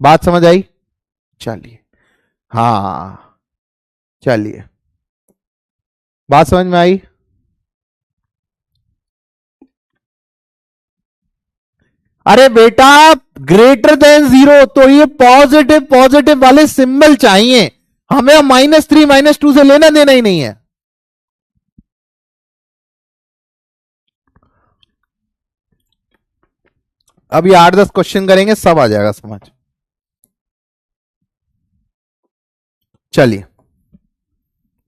A: बात समझ आई? चलिए, हाँ चलिए, बात समझ में आई? अरे बेटा, ग्रेटर देन 0 तो ये पॉजिटिव पॉजिटिव वाले सिंबल चाहिए हमें, -3 -2 से लेना देना ही नहीं है। अब ये 8-10 क्वेश्चन करेंगे, सब आ जाएगा समझ। चलिए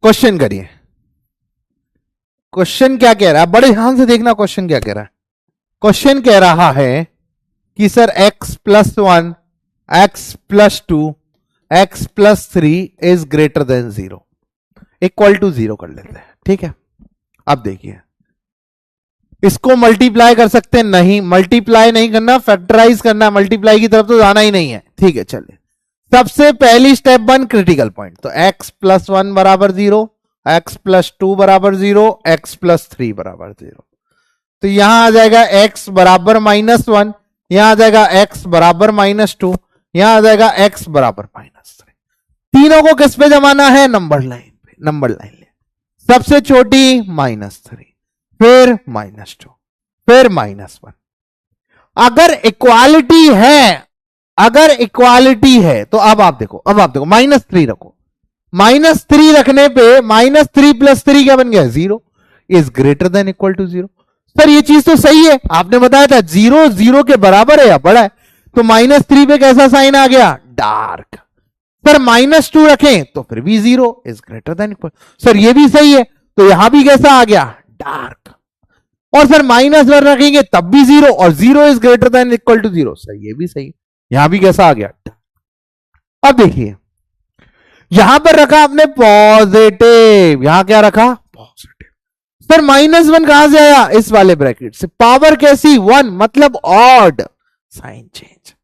A: क्वेश्चन करिए। क्वेश्चन क्या कह रहा है, बड़े ध्यान से देखना क्वेश्चन क्या कह रहा है। क्वेश्चन कह रहा है कि sir x+1, x+2, x+3 is greater than 0, equal to 0 कर लेते हैं, ठीक है। अब देखिए, इसको मल्टीप्लाई कर सकते हैं? नहीं, मल्टीप्लाई नहीं करना, फैक्टराइज करना, मल्टीप्लाई की तरफ तो जाना ही नहीं है, ठीक है। चलिए, सबसे पहली स्टेप 1 क्रिटिकल पॉइंट, तो x+1 बराबर 0, x+2 बराबर 0, x+3 बराबर 0। तो यहां आ जाएगा x बराबर -1, यहां आ जाएगा x बराबर -2, यहां आ जाएगा x बराबर -3। तीनों को किस पे जमाना है? नंबर लाइन पे। नंबर लाइन ले, सबसे छोटी -3, फिर -2, फिर -1। अगर इक्वालिटी है, अगर इक्वालिटी है तो अब आप देखो, अब आप देखो, -3 रखो, -3 रखने पे -3 + 3 क्या बन गया? 0, is greater than equal to 0। Sir ये चीज तो सही है, आपने बताया था 0 0 के बराबर है या बड़ा है, तो -3 पे कैसा साइन आ गया? डार्क। सर -2 रखें तो फिर भी 0 is greater than equal, sir ये भी सही है, तो यहां भी कैसा आ गया? डार्क। और सर -1 रखेंगे तब भी 0, और 0 is greater than equal to 0, sir ये भी सही है, यहां भी कैसा आ गया? अब देखिए, यहां पर रखा आपने पॉजिटिव, यहां क्या रखा? पॉजिटिव। सर -1 कहां से आया? इस वाले ब्रैकेट से। पावर कैसी? 1, मतलब ऑड, साइन चेंज।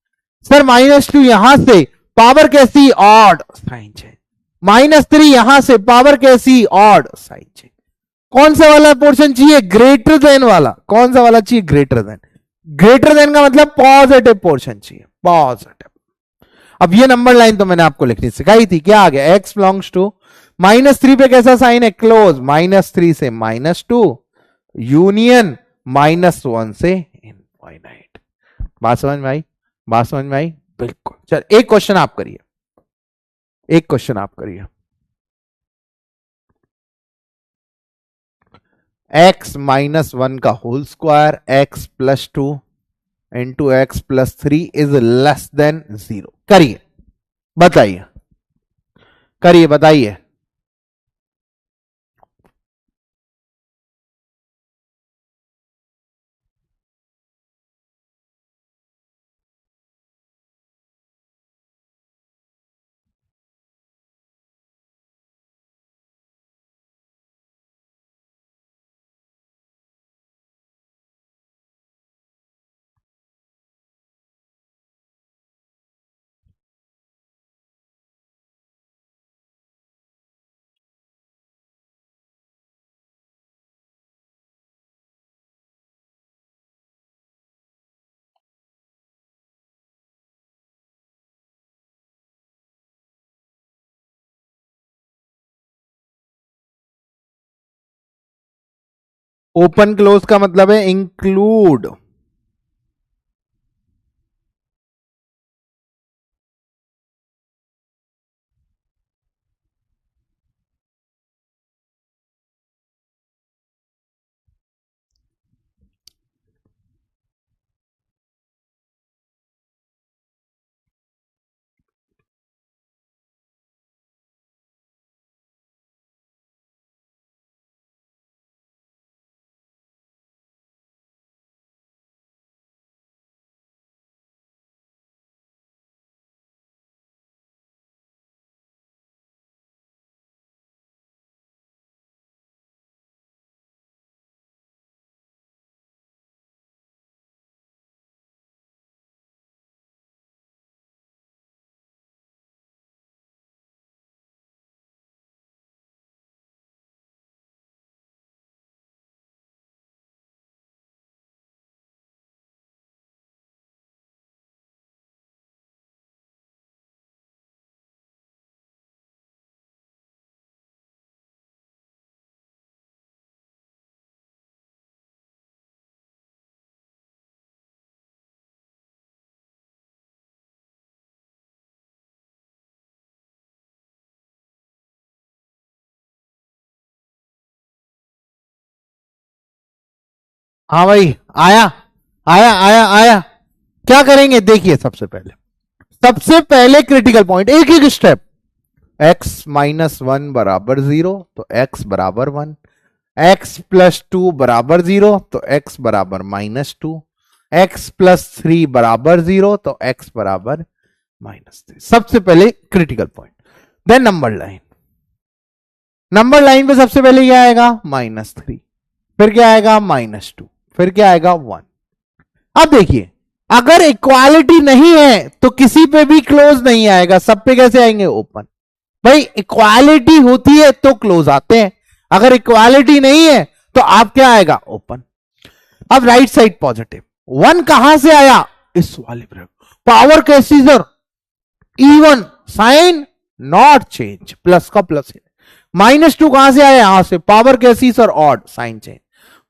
A: सर -2 यहां से, पावर कैसी? Odd, sign change. -3 यहां से, पावर कैसी? Odd, sign change. कौन सा वाला पोर्शन चाहिए? ग्रेटर देन वाला। कौन सा वाला चाहिए? Greater than. ग्रेटर देन का मतलब पॉजिटिव पोर्शन चाहिए, पॉजिटिव। अब ये नंबर लाइन तो मैंने आपको लिखनी सिखाई थी, क्या आ गया? x बिलोंग्स टू, -3 पे कैसा साइन है? क्लोज, -3 से -2 यूनियन -1 से इनफाइनाइट। बात समझ में आई? बात समझ में आई? बिल्कुल। चल एक क्वेश्चन आप करिए, एक क्वेश्चन आप करिए। x-1 का whole square x+2 into x+3 is less than 0, करिए, बताइए, करिए, बताइए। ओपन क्लोज का मतलब है इंक्लूड। हाँ भाई, आया आया आया आया। क्या करेंगे देखिए, सबसे पहले क्रिटिकल पॉइंट, एक एक स्टेप। x-1 बराबर 0 तो x बराबर 1, x+2 बराबर 0 तो x बराबर -2, x+3 बराबर 0 तो x बराबर -3। सबसे पहले critical point. Then number line पे सबसे पहले क्या आएगा, -3, फिर क्या आएगा -2, फिर क्या आएगा 1। अब देखिए, अगर इक्वालिटी नहीं है तो किसी पे भी क्लोज नहीं आएगा, सब पे कैसे आएंगे, ओपन। भाई इक्वालिटी होती है तो क्लोज आते हैं, अगर इक्वालिटी नहीं है तो आप क्या आएगा, ओपन। अब राइट साइड पॉजिटिव, 1 कहां से आया, इस वाले पर, पावर कैसी sir, even, sign not change, plus का प्लस है। -2 कहां से आया, यहां से, पावर कैसी सर, ऑड, साइन चेंज।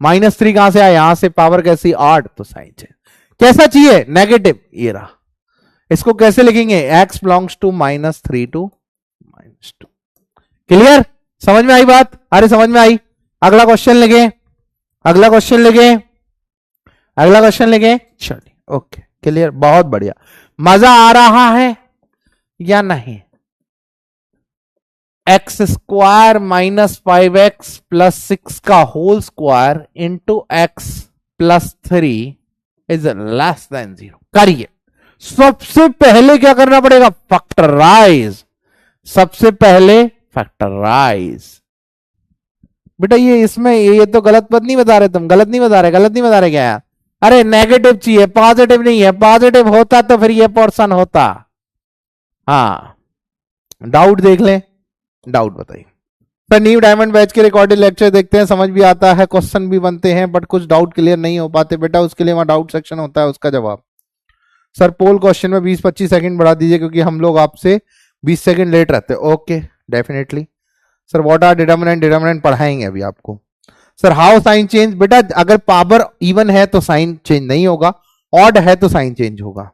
A: -3 कहां से आया, यहां से, पावर कैसी, ऑड, तो साइन चेंज। कैसा चाहिए, नेगेटिव, ये रहा। इसको कैसे लिखेंगे, x belongs to -3 to -2। Clear, समझ में आई बात, अरे समझ में आई। अगला क्वेश्चन लिखे, अगला क्वेश्चन लिखे, अगला क्वेश्चन लिखे, चलिए ओके क्लियर, बहुत बढ़िया। मजा आ रहा है या नहीं। x² - 5x + 6 का whole square into x+3 is less than 0। करिए, सबसे पहले क्या करना पड़ेगा, फैक्टराइज। सबसे पहले फैक्टराइज। बेटा ये इसमें ये तो गलत बात नहीं बता रहे तुम, गलत नहीं बता रहे, गलत नहीं बता रहे क्या यार। अरे नेगेटिव चाहिए, पॉजिटिव नहीं है, पॉजिटिव होता तो फिर ये पोर्शन होता। हाँ, डाउट देख ले, डाउट बताइए सर। न्यू डायमंड बैच के रिकॉर्डेड लेक्चर देखते हैं, समझ भी आता है, क्वेश्चन भी बनते हैं, बट कुछ डाउट क्लियर नहीं हो पाते बेटा, उसके लिए वहां डाउट सेक्शन होता है, उसका जवाब। सर पोल क्वेश्चन में 20-25 सेकंड बढ़ा दीजिए, क्योंकि हम लोग आपसे 20 सेकंड लेट रहते हैं। Okay definitely sir. What are determinant, determinant पढ़ाएंगे अभी आपको। सर हाउ साइन चेंज, बेटा अगर पावर इवन है तो साइन चेंज नहीं होगा, ऑड है तो साइन चेंज होगा।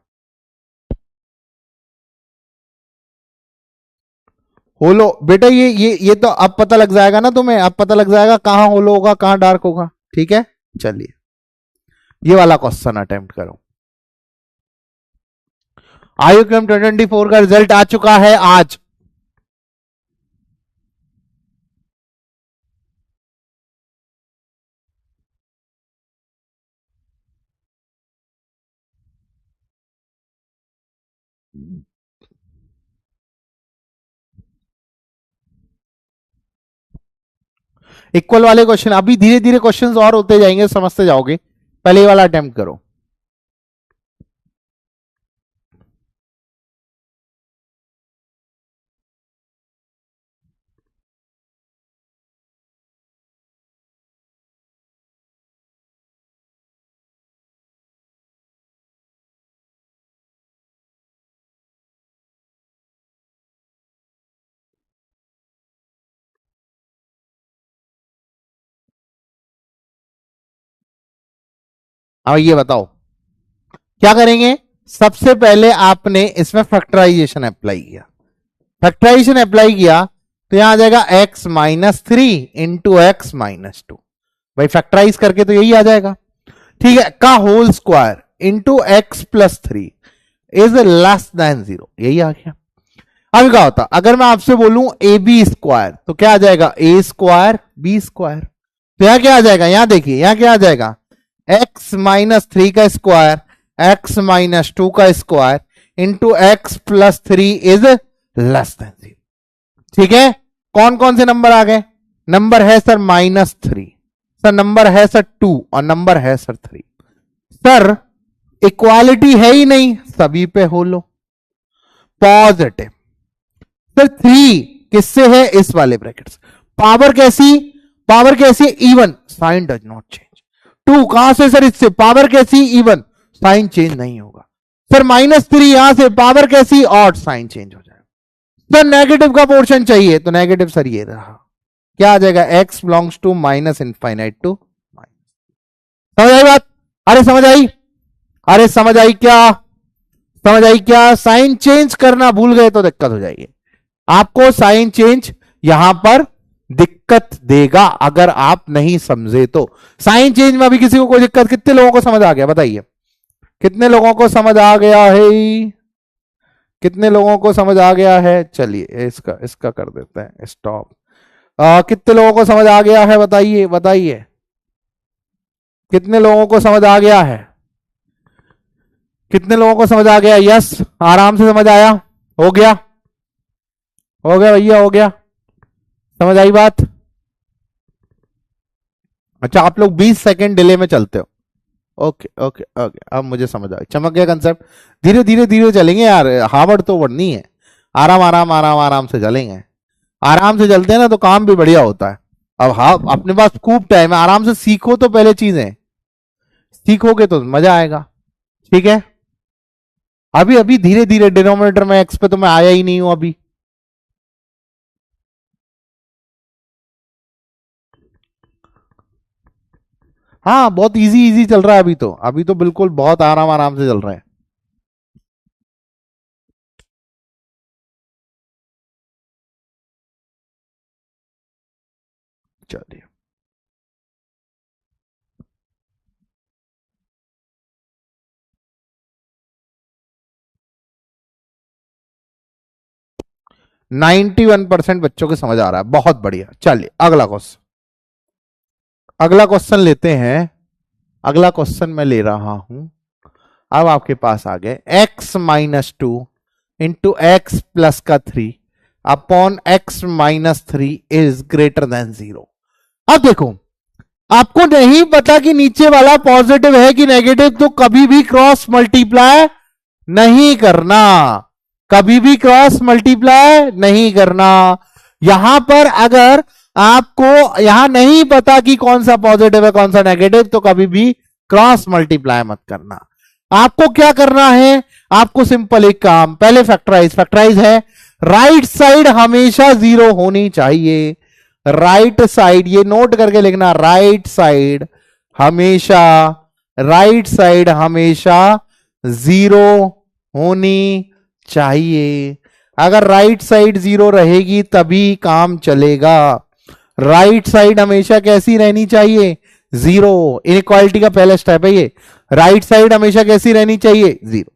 A: होलो बेटा ये तो अब पता लग जाएगा ना तुम्हें, अब पता लग जाएगा कहां होलो होगा कहां डार्क होगा। ठीक है, चलिए ये वाला क्वेश्चन अटेम्प्ट करो। आयुक्रम 2024 का रिजल्ट आ चुका है आज। इक्वल वाले क्वेश्चन अभी धीरे धीरे क्वेश्चंस और होते जाएंगे, समझते जाओगे। पहले ये वाला अटेम्प्ट करो। अब ये बताओ क्या करेंगे। सबसे पहले आपने इसमें फैक्टराइजेशन अप्लाई किया, फैक्टराइजेशन अप्लाई किया तो यहां आ जाएगा x minus 3 into x minus 2। भाई फैक्टराइज करके तो यही आ जाएगा, ठीक है, का whole square into x plus 3 is less than 0, यही आ गया। अब क्या होता अगर मैं आपसे बोलूं ए बी स्क्वायर, तो क्या आ जाएगा ए स्क्वायर बी स्क्वायर। तो यहां क्या आ जाएगा, यहां देखिए यहां क्या आ जाएगा x माइनस 3 का स्क्वायर x माइनस 2 का square into x plus 3 is less than 0। ठीक है, कौन कौन से नंबर आ गए, नंबर है सर -3, सर नंबर है सर 2 और नंबर है सर 3। सर इक्वालिटी है ही नहीं, सभी पे हो लो पॉजिटिव। सर 3 किससे है, इस वाले ब्रैकेट से। पावर कैसी, पावर कैसी, even, sign does not change. 2 कहां से सर, इससे, पावर कैसी, इवन, साइन चेंज नहीं होगा। सर -3 यहां से, पावर कैसी, ऑड, साइन चेंज हो जाएगा। सर नेगेटिव का पोर्शन चाहिए, तो नेगेटिव सर ये रहा, क्या आ जाएगा, x belongs to minus infinite to minus. समझ आई बात, अरे समझ आई, अरे समझ आई क्या, समझ आई क्या। साइन चेंज करना भूल गए तो दिक्कत हो जाएगी आपको, साइन चेंज यहां पर दिक्कत देगा अगर आप नहीं समझे तो। साइन चेंज में अभी किसी को कोई दिक्कत, कितने लोगों को समझ आ गया बताइए, कितने लोगों को समझ आ गया है, कितने लोगों को समझ आ गया है। चलिए इसका इसका कर देते हैं स्टॉप। कितने लोगों को समझ आ गया है बताइए, बताइए कितने लोगों को समझ आ गया है, कितने लोगों को समझ आ गया। यस, आराम से समझ आया, हो गया, हो गया भैया, हो गया, समझ आई बात। अच्छा आप लोग 20 सेकंड डिले में चलते हो, ओके ओके ओके, अब मुझे समझ आया, चमक गया कंसेप्ट। धीरे धीरे धीरे चलेंगे यार, हार्वर्ड तो बढ़नी है, आराम आराम आराम आराम से चलेंगे। आराम से चलते हैं ना तो काम भी बढ़िया होता है। अब हाँ अपने पास खूब टाइम है, आराम से सीखो तो पहले चीजें, सीखोगे तो मजा आएगा। ठीक है, अभी अभी धीरे धीरे, डिनोमिनेटर में एक्स पे तो मैं आया ही नहीं हूं अभी। हाँ बहुत इजी इजी चल रहा है अभी तो, अभी तो बिल्कुल बहुत आराम आराम से चल रहा है। चलिए 91% बच्चों को समझ आ रहा है, बहुत बढ़िया। चलिए अगला क्वेश्चन, अगला क्वेश्चन लेते हैं। अगला क्वेश्चन मैं ले रहा हूं, अब आपके पास आ गए x minus 2 into x plus का 3 upon x minus 3 is greater than 0। अब देखो आपको नहीं पता कि नीचे वाला पॉजिटिव है कि नेगेटिव, तो कभी भी क्रॉस मल्टीप्लाई नहीं करना, कभी भी क्रॉस मल्टीप्लाई नहीं करना। यहां पर अगर आपको यहां नहीं पता कि कौन सा पॉजिटिव है कौन सा नेगेटिव, तो कभी भी क्रॉस मल्टीप्लाई मत करना। आपको क्या करना है, आपको सिंपल एक काम, पहले फैक्टराइज, फैक्टराइज है राइट साइड हमेशा 0 होनी चाहिए। राइट साइड ये नोट करके लिखना, राइट साइड हमेशा, राइट साइड हमेशा 0 होनी चाहिए। अगर राइट साइड 0 रहेगी तभी काम चलेगा। राइट साइड हमेशा कैसी रहनी चाहिए, 0। इनइक्वालिटी का पहला स्टेप है ये, राइट साइड हमेशा कैसी रहनी चाहिए, 0।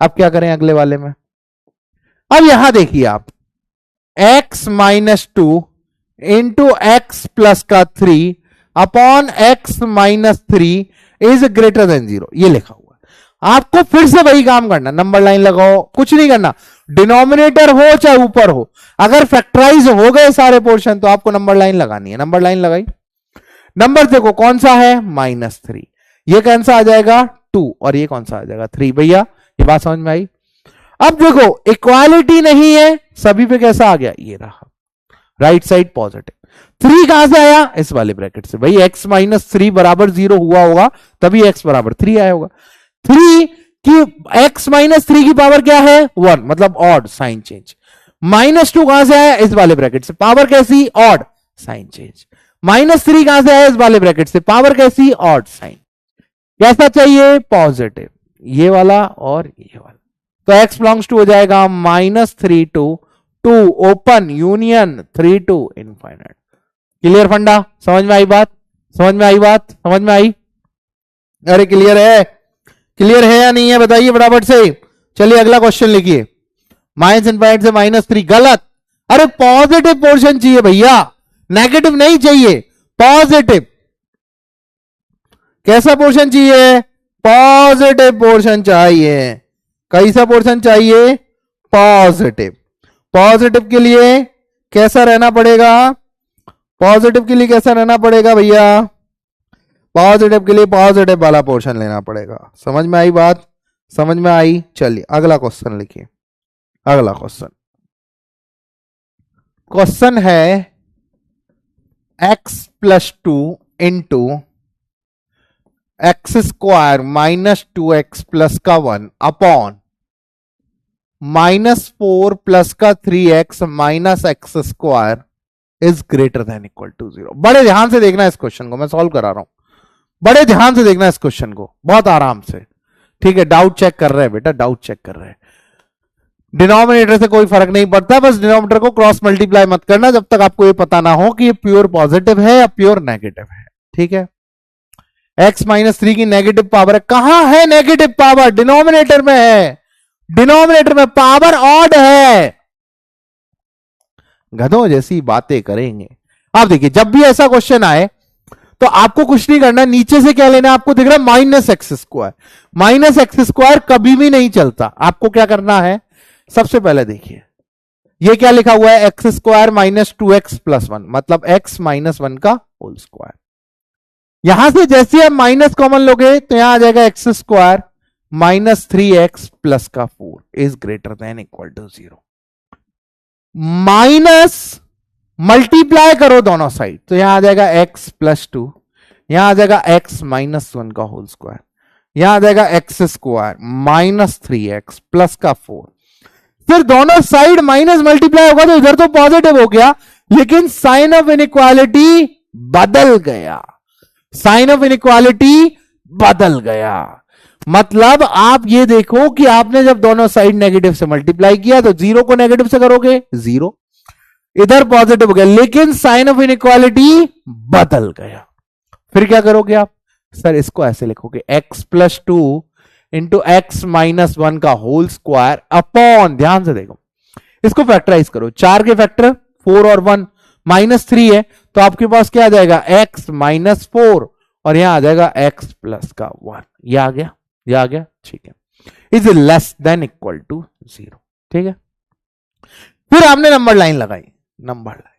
A: अब क्या करें अगले वाले में, अब यहां देखिए आप x minus 2 into x plus का 3 upon x minus 3 is greater than 0, ये लिखा हुआ है। आपको फिर से वही काम करना, नंबर लाइन लगाओ, कुछ नहीं करना, डिनोमिनेटर हो चाहे ऊपर हो, अगर फैक्टराइज हो गए सारे पोर्शन तो आपको नंबर लाइन लगानी है। नंबर लाइन लगाई, नंबर देखो कौन सा है, -3, ये कौन सा आ जाएगा 2 और ये कौन सा आ जाएगा 3। भैया ये बात समझ में आई। अब देखो इक्वालिटी नहीं है, सभी पे कैसा आ गया, ये रहा राइट साइड पॉजिटिव। 3 कहां से आया, इस वाले ब्रैकेट से। भाई x माइनस 3 बराबर 0 हुआ होगा तभी x बराबर 3 आया होगा। 3 की x माइनस 3 की पावर क्या है, 1, मतलब ऑड, साइन चेंज। -2 कहां से आया, इस वाले ब्रैकेट से, पावर कैसी, ऑड, साइन चेंज। -3 कहां से आया, इस वाले ब्रैकेट से, पावर कैसी, ऑड, साइन। कैसा चाहिए? पॉजिटिव, ये वाला और ये वाला। तो x बिलोंग्स टू हो जाएगा -3 to 2 open union 3 to infinite. Clear फंडा? समझ में आई बात? समझ में आई बात? समझ में आई? अरे क्लियर है? क्लियर है या नहीं है बताइए फटाफट से। चलिए अगला क्वेश्चन लिखिए। माइनस इनफाइनाइट से -3, गलत। अरे पॉजिटिव पोर्शन चाहिए भैया, नेगेटिव नहीं चाहिए, पॉजिटिव। कैसा पोर्शन चाहिए? पॉजिटिव पोर्शन चाहिए। कैसा पोर्शन चाहिए? पॉजिटिव। पॉजिटिव के लिए कैसा रहना पड़ेगा? पॉजिटिव के लिए कैसा रहना पड़ेगा भैया? पॉजिटिव के लिए पॉजिटिव वाला पोर्शन लेना पड़ेगा। समझ में आई बात? समझ में आई? चलिए अगला क्वेश्चन लिखिए। अगला क्वेश्चन है x + 2 into x square -2x + का 1 अपॉन -4 + का 3x - x square is greater than equal to 0। बड़े ध्यान से देखना इस क्वेश्चन को, मैं सॉल्व करा रहा हूं। बड़े ध्यान से देखना इस क्वेश्चन को, बहुत आराम से। ठीक है, डाउट चेक कर रहे हैं बेटा, डाउट चेक कर रहे हैं। डिनोमिनेटर से कोई फर्क नहीं पड़ता, बस डिनोमिनेटर को क्रॉस मल्टीप्लाई मत करना जब तक आपको ये पता ना हो कि ये प्योर पॉजिटिव है या प्योर नेगेटिव है। ठीक है, x - 3 की नेगेटिव पावर है। कहां है नेगेटिव पावर? डिनोमिनेटर में है। डिनोमिनेटर में पावर ऑड है। गधों जैसी बातें करेंगे। आप देखिए, जब भी ऐसा क्वेश्चन आए तो आपको कुछ नहीं करना, नीचे से क्या लेना? आपको दिख रहा है -x स्क्वायर। -x स्क्वायर कभी भी नहीं चलता। आपको क्या करना है? सबसे पहले देखिए, ये क्या लिखा हुआ है? x स्क्वायर -2x + 1, मतलब x - 1 का होल स्क्वायर। यहां से जैसे आप माइनस कॉमन लोगे तो यहां आ जाएगा x स्क्वायर -3x + का 4 is greater than equal to 0। Minus multiply करो दोनों साइड, तो यहां आ जाएगा x + 2, यहां आ जाएगा x - 1 का होल स्क्वायर, यहां आ जाएगा x स्क्वायर -3x + का 4। फिर दोनों साइड माइनस मल्टीप्लाई होगा तो इधर तो पॉजिटिव हो गया, लेकिन साइन ऑफ इनइक्वालिटी बदल गया। साइन ऑफ इनइक्वालिटी बदल गया। मतलब आप ये देखो कि आपने जब दोनों साइड नेगेटिव से मल्टीप्लाई किया तो 0 को नेगेटिव से करोगे 0, इधर पॉजिटिव हो गया, लेकिन साइन ऑफ इनइक्वालिटी बदल गया। फिर क्या करोगे आप? सर इसको ऐसे लिखोगे, x + 2 इंटू x - 1 का होल स्क्वायर अपॉन, ध्यान से देखो, इसको फैक्टराइज करो। 4 के फैक्टर 4 और 1 -3 है, तो आपके पास क्या आ जाएगा? x - 4 और यहां आ जाएगा x + का 1। ये आ गया, ये आ गया। ठीक है, is less than equal to 0। ठीक है, फिर आपने नंबर लाइन लगाई। नंबर लाइन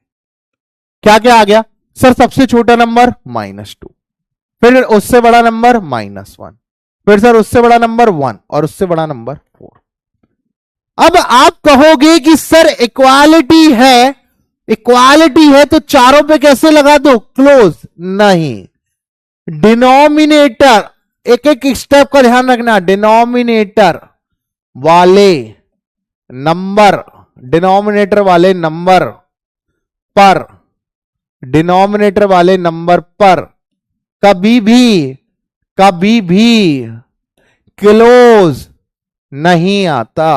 A: क्या क्या आ गया? सर सबसे छोटा नंबर -2, फिर उससे बड़ा नंबर -1, फिर सर उससे बड़ा नंबर 1 और उससे बड़ा नंबर 4। अब आप कहोगे कि सर इक्वालिटी है, इक्वालिटी है तो चारों पे कैसे लगा दो? क्लोज नहीं, डिनोमिनेटर, एक एक स्टेप का ध्यान रखना। डिनोमिनेटर वाले नंबर, डिनोमिनेटर वाले नंबर पर, डिनोमिनेटर वाले नंबर पर कभी भी क्लोज नहीं आता।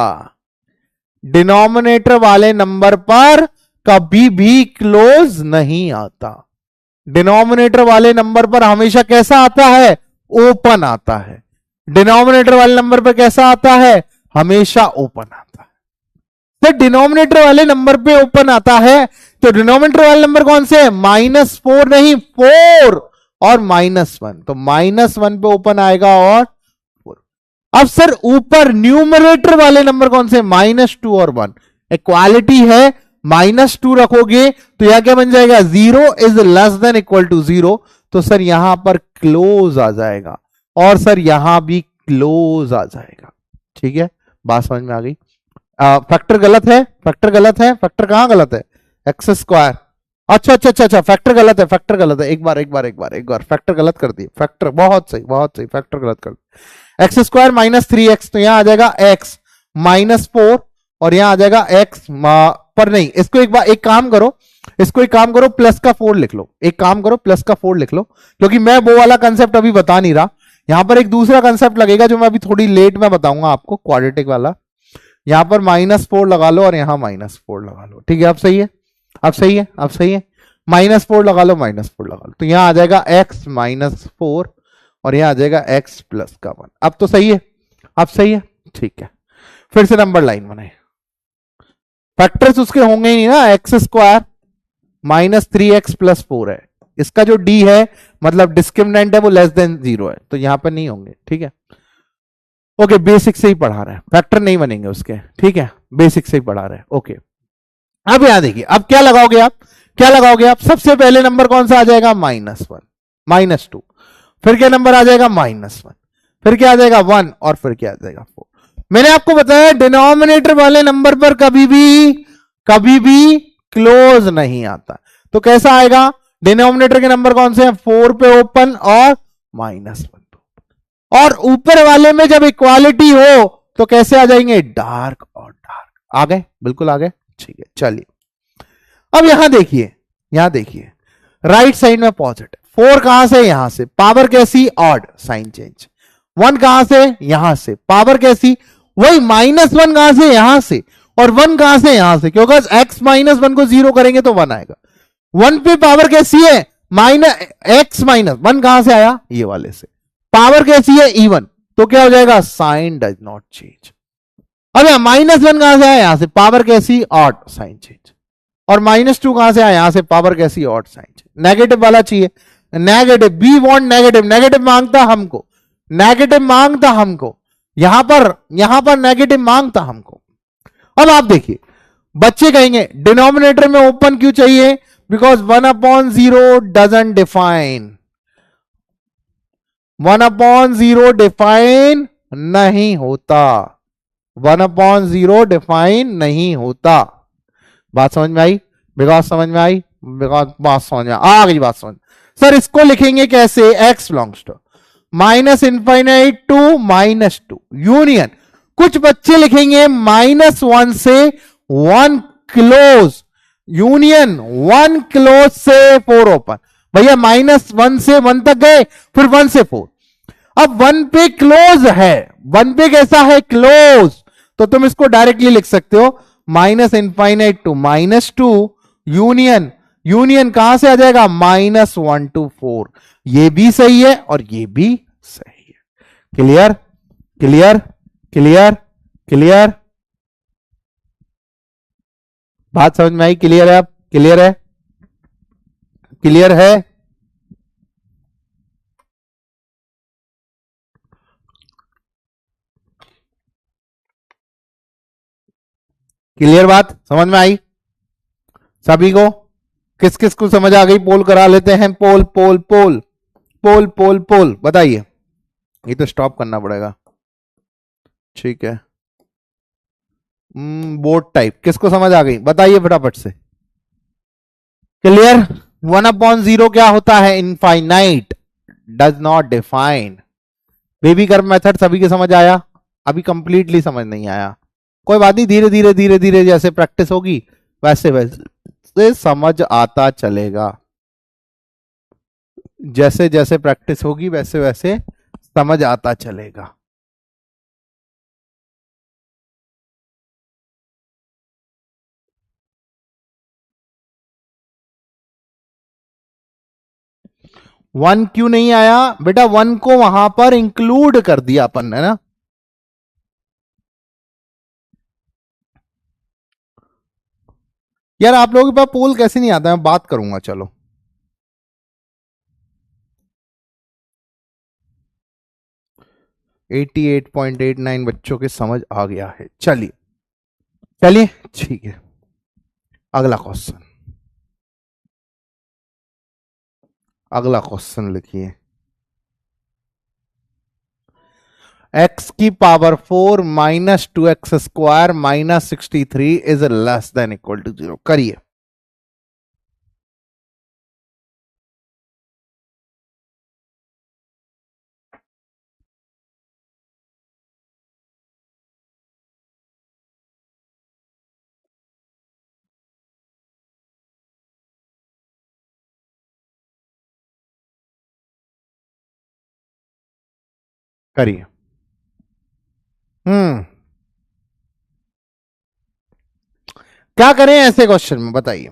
A: डिनोमिनेटर वाले नंबर पर कभी भी क्लोज नहीं आता। डिनोमिनेटर वाले नंबर पर हमेशा कैसा आता है? ओपन आता है। डिनोमिनेटर वाले नंबर पर कैसा आता है? हमेशा ओपन आता है। तो डिनोमिनेटर वाले नंबर पे ओपन आता है, तो डिनोमिनेटर वाले नंबर कौन से है? -4 नहीं, 4 और -1, तो -1 पे ओपन आएगा और 4। अब सर ऊपर न्यूमरेटर वाले नंबर कौन से? -2 और 1। इक्वालिटी है, -2 रखोगे तो यहां क्या बन जाएगा? 0 is less than equal to 0, तो सर यहां पर क्लोज आ जाएगा और सर यहां भी क्लोज आ जाएगा। ठीक है, बात समझ में आ गई? फैक्टर गलत है, फैक्टर गलत है। फैक्टर कहां गलत है? X square. अच्छा, फैक्टर गलत है, फैक्टर गलत है। एक बार फैक्टर गलत कर दिए। फैक्टर बहुत सही, फैक्टर गलत कर दिए। एक्स स्क्वायर -3x, तो यहां आ जाएगा x -4 और यहां आ जाएगा x पर नहीं, इसको एक काम करो, प्लस का 4 लिख लो। एक काम करो, प्लस का 4 लिख लो, क्योंकि मैं वो वाला कंसेप्ट अभी बता नहीं रहा यहां पर एक दूसरा कंसेप्ट लगेगा जो मैं अभी थोड़ी लेट में बताऊंगा आपको, क्वाड्रेटिक वाला। यहां पर -4 लगा लो और यहां -4 लगा लो, ठीक है। अब सही है, अब सही है, अब सही है। -4 लगा लो, -4 लगा लो, तो यहां आ जाएगा x -4 और यहां आ जाएगा x प्लस का 1। अब तो सही है, अब सही है, ठीक है। फिर से नंबर लाइन बनाए, फैक्टर्स उसके होंगे ही नहीं ना, x² -3x प्लस 4 है। इसका जो d है मतलब डिस्क्रिमिनेंट है वो लेस देन 0 है, तो यहां पर नहीं होंगे, ठीक है। ओके, बेसिक से ही पढ़ा रहे हैं, फैक्टर नहीं बनेंगे उसके, ठीक है, बेसिक से ही पढ़ा रहे हैं। ओके, अब यहां देखिए, अब क्या लगाओगे आप, क्या लगाओगे आप, सबसे पहले नंबर कौन सा आ जाएगा, -1 -2, फिर क्या नंबर आ जाएगा, -1, फिर क्या आ जाएगा 1 और फिर क्या आ जाएगा 4। मैंने आपको बताया डिनोमिनेटर वाले नंबर पर कभी भी क्लोज नहीं आता। तो कैसा आएगा, डिनोमिनेटर के नंबर कौन से हैं, 4 पे ओपन और -1 पे, और ऊपर वाले में जब इक्वालिटी हो तो कैसे आ जाएंगे, डार्क और डार्क। आ गए, बिल्कुल आ गए, ठीक है। चलिए अब यहां देखिए, यहां देखिए राइट साइड में पॉजिटिव, 4 कहां से, यहां से, पावर कैसी, ऑड, साइन चेंज। 1 कहां से, यहां से, पावर कैसी, वही -1 कहां से, यहां से, और 1 कहां से, यहां से, क्योंकि x -1 को 0 करेंगे तो 1 आएगा। 1 पे पावर कैसी है, x -1 कहां से आया, ये वाले से, पावर कैसी है, इवन, तो क्या हो जाएगा, साइन डज नॉट चेंज। अब यहां -1 कहां से आया, यहां से, पावर कैसी, ऑड, साइन चेंज, और -2 कहां से आया, यहां से, पावर कैसी, ऑड, साइन चेंज। नेगेटिव वाला चाहिए, negative, we want negative, negative मांगता हमको, नेगेटिव मांगता हमको, यहां पर नेगेटिव मांगता हमको। अब आप देखिए, बच्चे कहेंगे डिनोमिनेटर में ओपन क्यों चाहिए, बिकॉज 1/0 डजंट डिफाइन, 1/0 डिफाइन नहीं होता, 1/0 डिफाइन नहीं होता। बात समझ में आई, बिकॉज समझ में आई, बिकॉज बात समझ में आ गई, बात समझ। सर इसको लिखेंगे कैसे, x belongs to -∞ to -2 union, कुछ बच्चे लिखेंगे -1 से 1 क्लोज, यूनियन 1 क्लोज से 4 ओपन। भैया -1 से 1 तक गए, फिर 1 से 4, अब 1 पे क्लोज है, 1 पे कैसा है, क्लोज, तो तुम इसको डायरेक्टली लिख सकते हो -∞ टू -2 यूनियन, यूनियन कहां से आ जाएगा, -1 टू 4। ये भी सही है और ये भी सही है। क्लियर, क्लियर, क्लियर, क्लियर, बात समझ में आई, क्लियर है, अब क्लियर है, क्लियर है, क्लियर, बात समझ में आई सभी को, किस किस को समझ आ गई, पोल करा लेते हैं, पोल पोल पोल पोल पोल पोल, बताइए। ये तो स्टॉप करना पड़ेगा, ठीक है। बोर्ड टाइप किसको समझ आ गई, बताइए फटाफट से। क्लियर, 1/0 क्या होता है, infinite, does not define. Baby curve method सभी के समझ आया, अभी कंप्लीटली समझ नहीं आया, कोई बात नहीं, धीरे धीरे धीरे धीरे जैसे प्रैक्टिस होगी वैसे वैसे समझ आता चलेगा, जैसे जैसे प्रैक्टिस होगी वैसे वैसे समझ आता चलेगा। वन क्यों नहीं आया बेटा, 1 को वहां पर इंक्लूड कर दिया अपन ने ना, यार आप लोगों के पास पोल कैसे नहीं आता, मैं बात करूंगा, चलो। 88.89 बच्चों के समझ आ गया है, चलिए चलिए, ठीक है। अगला क्वेश्चन, अगला क्वेश्चन लिखिए, x की power 4 -2x² -63 is less than equal to 0, करिए। करिए। क्या करें ऐसे क्वेश्चन में बताइए।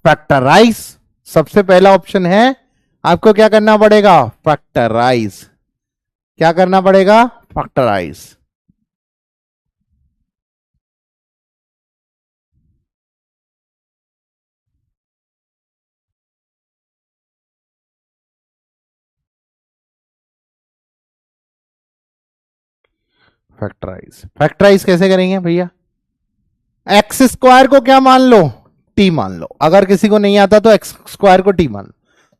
A: फैक्टराइज सबसे पहला ऑप्शन है। आपको क्या करना पड़ेगा? फैक्टराइज। क्या करना पड़ेगा? फैक्टराइज। फैक्टराइज फैक्टराइज कैसे करेंगे भैया? एक्स स्क्वायर को क्या मान लो? टी मान लो। अगर किसी को नहीं आता तो एक्स स्क्वायर को टी मान लो।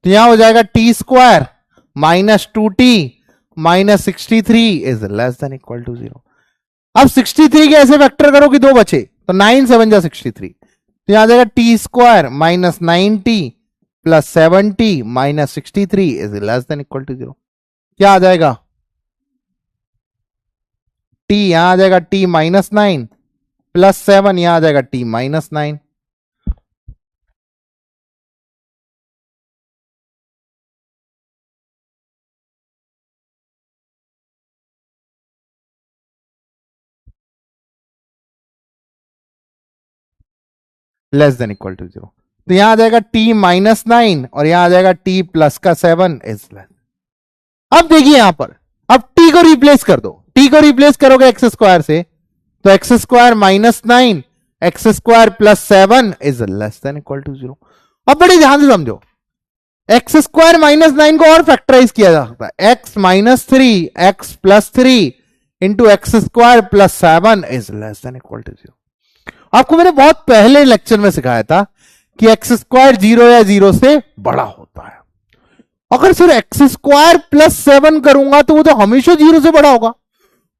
A: तो यहां हो जाएगा t square minus 2t minus 63 is less than equal to 0। अब 63 के ऐसे वेक्टर करो कि दो बचे, तो 9 7 जा 63। तो यहां आ जाएगा t square minus 9t plus 7t minus 63 is less than equal to 0। क्या आ जाएगा? टी यहां आ जाएगा टी माइनस 9 प्लस 7, यहां आ जाएगा t minus 9। Less than equal to 0। तो यहां आ जाएगा टी माइनस 9 और यहां आ जाएगा टी प्लस का 7 इज लेस। अब देखिए यहां पर, अब टी को रिप्लेस कर दो। टी को रिप्लेस करोगे एक्स स्क्वायर से, तो x square minus 9 x square plus 7 is less than equal to 0। अब बड़े ध्यान से समझो, एक्स स्क्वायर माइनस 9 को और फैक्टराइज किया जा सकता है। X minus 3 x plus 3 into x square plus 7 is less than equal to 0। आपको मैंने बहुत पहले लेक्चर में सिखाया था कि एक्स स्क्वायर 0 या 0 से बड़ा होता है। अगर सिर्फ एक्स स्क्वायर प्लस 7 करूंगा तो वो तो हमेशा 0 से बड़ा होगा।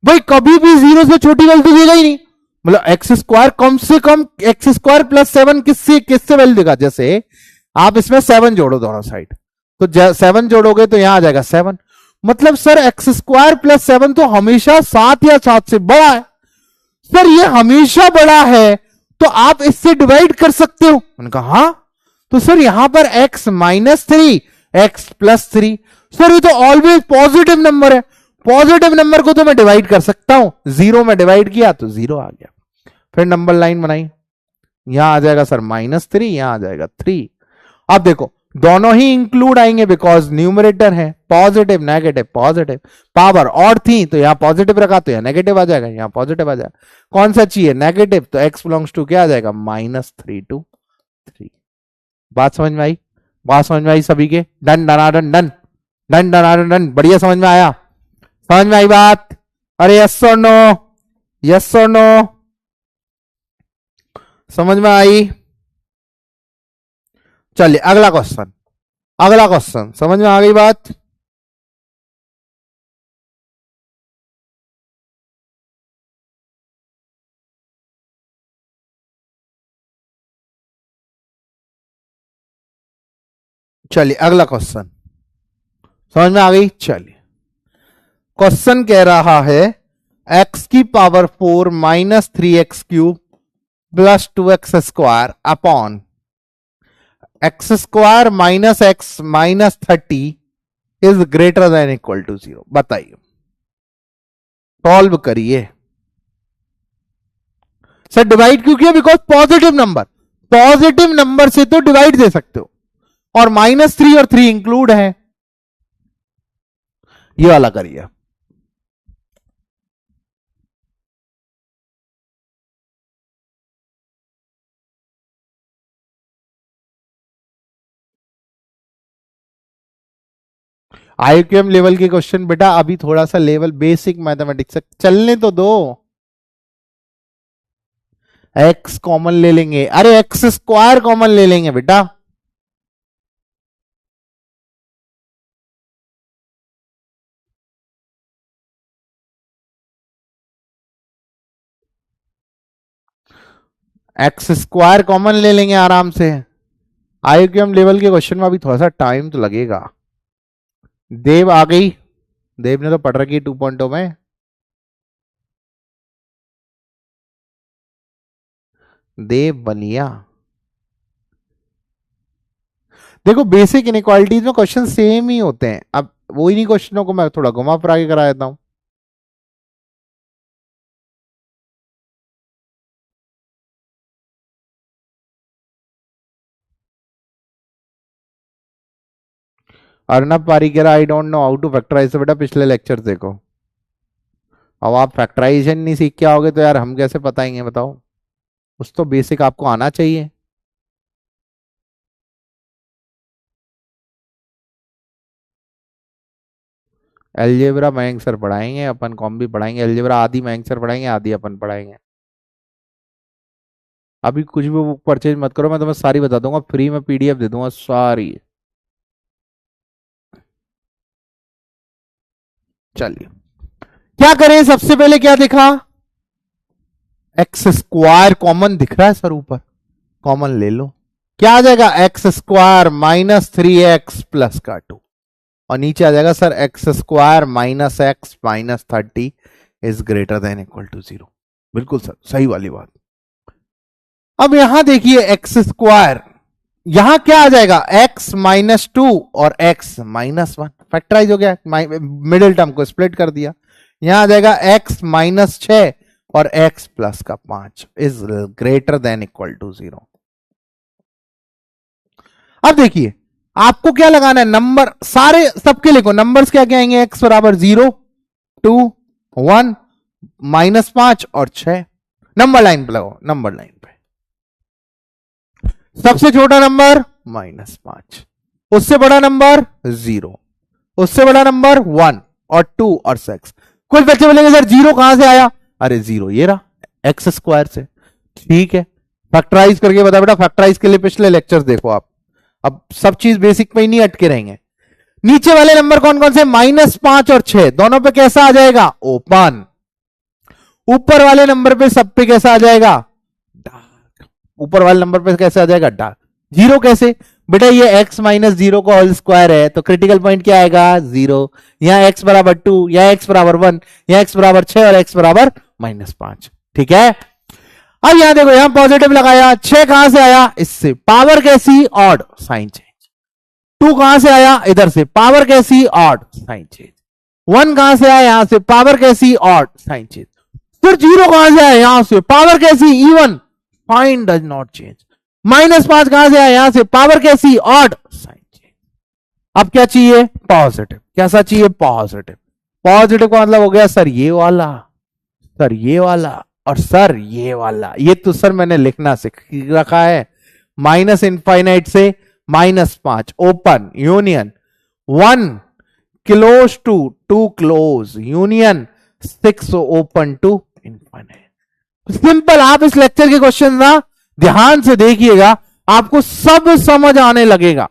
A: भाई कभी भी 0 से छोटी वैल्यू देगा ही नहीं। मतलब एक्स स्क्वायर कम से कम एक्स स्क्वायर प्लस 7 किससे किससे वैल्यू देगा? जैसे आप इसमें 7 जोड़ो दोनों साइड, तो 7 जोड़ोगे तो यहां आ जाएगा 7। मतलब सर एक्स स्क्वायर प्लस 7 तो हमेशा 7 या 7 से बड़ा है। सर ये हमेशा बड़ा है तो आप इससे डिवाइड कर सकते हो। मैंने कहा हाँ। तो सर यहां पर x minus 3 x plus 3, sir ये तो ऑलवेज पॉजिटिव नंबर है। पॉजिटिव नंबर को तो मैं डिवाइड कर सकता हूं। 0 में डिवाइड किया तो 0 आ गया। फिर नंबर लाइन बनाई, यहां आ जाएगा सर माइनस 3, यहां आ जाएगा 3। अब देखो दोनों ही इंक्लूड आएंगे बिकॉज न्यूमरेटर है। पॉजिटिव नेगेटिव पॉजिटिव, पावर और थी तो यहां पॉजिटिव रखा तो यहां नेगेटिव आ जाएगा, यहां पॉजिटिव आ जाएगा। कौन सा चाहिए? नेगेटिव, तो एक्स बिलोंग्स टू क्या आ जाएगा? Minus 3 to 3। बात समझ में आई? बात समझ में आई सभी के? डन डनाडन डन डन डनाडन डन। बढ़िया समझ में आया? समझ में आई बात? अरे यस और नो, यस और नो, समझ में आई? चलिए अगला क्वेश्चन, अगला क्वेश्चन समझ में आ गई बात? चलिए अगला क्वेश्चन समझ में आ गई? चलिए क्वेश्चन कह रहा है x की power 4 minus 3x cube plus 2x square upon x square minus x minus 30 is greater than equal to 0। बताइए, सॉल्व करिए। सर डिवाइड क्यों किया? Because positive number, positive number से तो डिवाइड दे सकते हो, और माइनस 3 और 3 इंक्लूड है। ये वाला करिए। आईक्यूएम लेवल के क्वेश्चन बेटा अभी थोड़ा सा लेवल बेसिक मैथमेटिक्स चलने तो दो। एक्स कॉमन ले लेंगे, अरे एक्स स्क्वायर कॉमन ले लेंगे बेटा। एक्स स्क्वायर कॉमन ले लेंगे आराम से। आईक्यूएम लेवल के क्वेश्चन में अभी थोड़ा सा टाइम तो लगेगा। देव आ गई, देव ने तो पढ़ रखी है 2.0 में। देव बनिया, देखो बेसिक इनइक्वालिटीज में क्वेश्चन सेम ही होते हैं। अब वो ही नहीं क्वेश्चनों को मैं थोड़ा घुमा फिरा के करा देता हूं। Arnab Parikar, I don't know how to factorise. तो बेटा पिछले लेक्चर देखो। अब आप फैक्टराइजेशन नहीं सीख के आओगे तो यार हम कैसे बताएंगे बताओ। कुछ तो बेसिक आपको आना चाहिए। एलजेब्रा मयंक सर पढ़ाएंगे, अपन कॉम भी पढ़ाएंगे। एलजेब्रा आधी मयंक सर पढ़ाएंगे, आधी अपन पढ़ाएंगे। अभी कुछ भी बुक परचेज मत करो, मैं तुम्हें सारी बता दूंगा, फ्री में पीडीएफ दे दूंगा सारी। चलिए क्या करें, सबसे पहले क्या दिखा, एक्स स्क्वायर कॉमन दिख रहा है सर ऊपर, कॉमन ले लो। क्या आ जाएगा, x square minus 3x plus का 2, और नीचे आ जाएगा sir x square minus x minus 30 is greater than equal to 0। बिल्कुल सर सही वाली बात। अब यहां देखिए एक्स स्क्वायर, यहां क्या आ जाएगा, x माइनस 2 और x माइनस 1, फैक्टराइज हो गया, मिडिल टर्म को स्प्लिट कर दिया। यहां आ जाएगा x माइनस 6 और x प्लस का 5 is greater than equal to 0। अब देखिए आपको क्या लगाना है, नंबर सारे सबके लिखो, नंबर्स क्या क्या आएंगे, x बराबर 0 2 1 माइनस 5 और 6। नंबर लाइन पे लगाओ, नंबर लाइन पे सबसे छोटा नंबर -5, उससे बड़ा नंबर 0, उससे बड़ा नंबर 1 और 2 और 6। कुछ बच्चे बोलेंगे सर 0 कहां से आया, अरे 0 ये रहा एक्स स्क्वायर से। ठीक है, फैक्टराइज करके बता बेटा, फैक्टराइज के लिए पिछले लेक्चर्स देखो आप, अब सब चीज बेसिक पे ही नहीं अटके रहेंगे। नीचे वाले नंबर कौन कौन से, -5 और 6 दोनों पे कैसा आ जाएगा, ओपन। ऊपर वाले नंबर पे सब पे कैसा आ जाएगा, डार्क। ऊपर वाले नंबर पे कैसे आ जाएगा, डार्क। 0 कैसे बेटा, ये x माइनस 0 का होल स्क्वायर है तो क्रिटिकल पॉइंट क्या आएगा, 0। यहां x बराबर 2, यहां x बराबर 1, यहां x बराबर 6 और x बराबर -5। ठीक है, अब यहां देखो, यहां पॉजिटिव लगाया, 6 कहां से आया, इससे, पावर कैसी, ऑड, साइन चेंज। 2 कहां से आया, इधर से, पावर कैसी, ऑड, साइन चेंज। 1 कहां से आया, यहां से, पावर कैसी, ऑड, साइन चेंज। फिर 0 कहां से आया, यहां से, पावर कैसी, even, sign does not change. -5 कहां से आया, यहां से, पावर कैसी, ऑड, साइन चेंज। अब क्या चाहिए, पॉजिटिव। कैसा चाहिए, पॉजिटिव। पॉजिटिव का मतलब हो गया सर ये वाला, सर ये वाला और सर ये वाला। ये तो सर मैंने लिखना सीख रखा है, -∞ से -5 open, union 1 close to 2 close, union 6 open to infinite. Simple. आप इस लेक्चर के क्वेश्चन ना ध्यान से देखिएगा, आपको सब समझ आने लगेगा,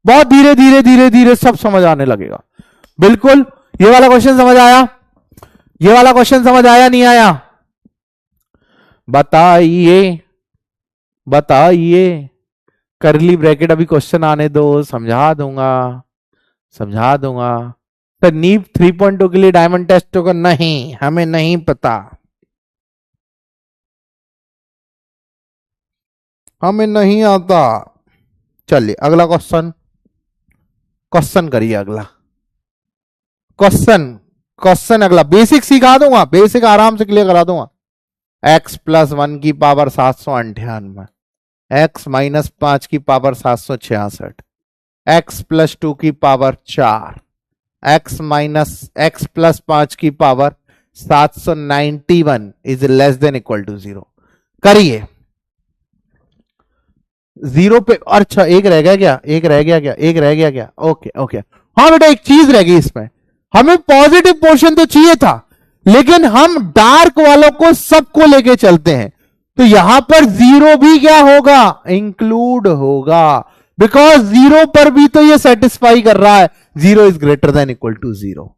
A: बहुत धीरे धीरे धीरे धीरे सब समझ आने लगेगा। बिल्कुल। ये वाला क्वेश्चन समझ आया, ये वाला क्वेश्चन समझ आया नहीं आया, बताइए बताइए। करली ब्रैकेट अभी क्वेश्चन आने दो, समझा दूंगा समझा दूंगा। तो नीप 3.2 के लिए डायमंड टेस्ट होगा, नहीं हमें नहीं पता, हमें नहीं आता। चलिए अगला क्वेश्चन, क्वेश्चन करिए अगला क्वेश्चन। क्वेश्चन अगला बेसिक सिखा दूंगा, बेसिक आराम से क्लियर करा दूंगा। x प्लस 1 की पावर 798, x माइनस 5 की पावर 766, x प्लस 2 की power 4, x minus x plus 5 की power 791 is less than equal to 0। करिए 0 पे, अच्छा एक रह गया क्या, एक रह गया क्या, एक रह गया क्या, ओके ओके। हाँ बेटा एक चीज रह गई इसमें, हमें पॉजिटिव पोर्शन तो चाहिए था, लेकिन हम डार्क वालों को सबको लेके चलते हैं, तो यहां पर 0 भी क्या होगा, इंक्लूड होगा, बिकॉज 0 पर भी तो ये सेटिस्फाई कर रहा है, 0 is greater than equal to 0।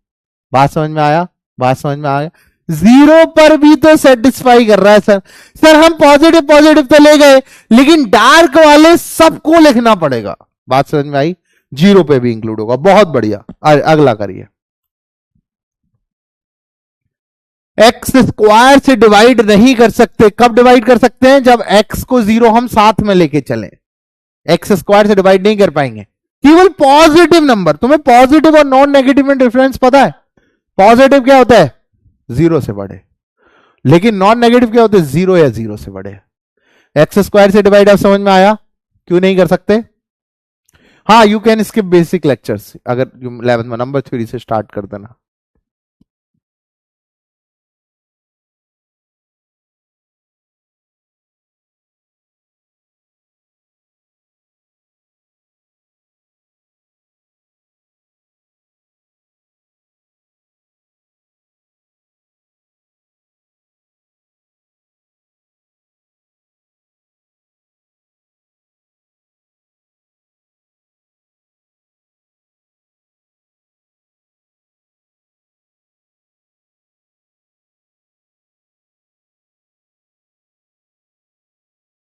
A: बात समझ में आया, बात समझ में आया। 0 पर भी तो सेटिस्फाई कर रहा है सर। सर हम पॉजिटिव पॉजिटिव तो ले गए, लेकिन डार्क वाले सबको लिखना पड़ेगा। बात समझ में आई, 0 पे भी इंक्लूड होगा, बहुत बढ़िया। अगला करिए, एक्स स्क्वायर से डिवाइड नहीं कर सकते, कब डिवाइड कर सकते हैं, जब एक्स को 0 हम साथ में लेके चलें। एक्स स्क्वायर से डिवाइड नहीं कर पाएंगे, केवल पॉजिटिव नंबर। तुम्हें पॉजिटिव और नॉन नेगेटिव में डिफरेंस पता है? पॉजिटिव क्या होता है? 0 से बड़े। लेकिन नॉन नेगेटिव क्या होते हैं? 0 या 0 से बड़े। एक्स स्क्वायर से डिवाइड, अब समझ में आया? क्यों नहीं कर सकते? हाँ, you can skip basic lectures, अगर 11th में नंबर थ्योरी से स्टार्ट कर देना।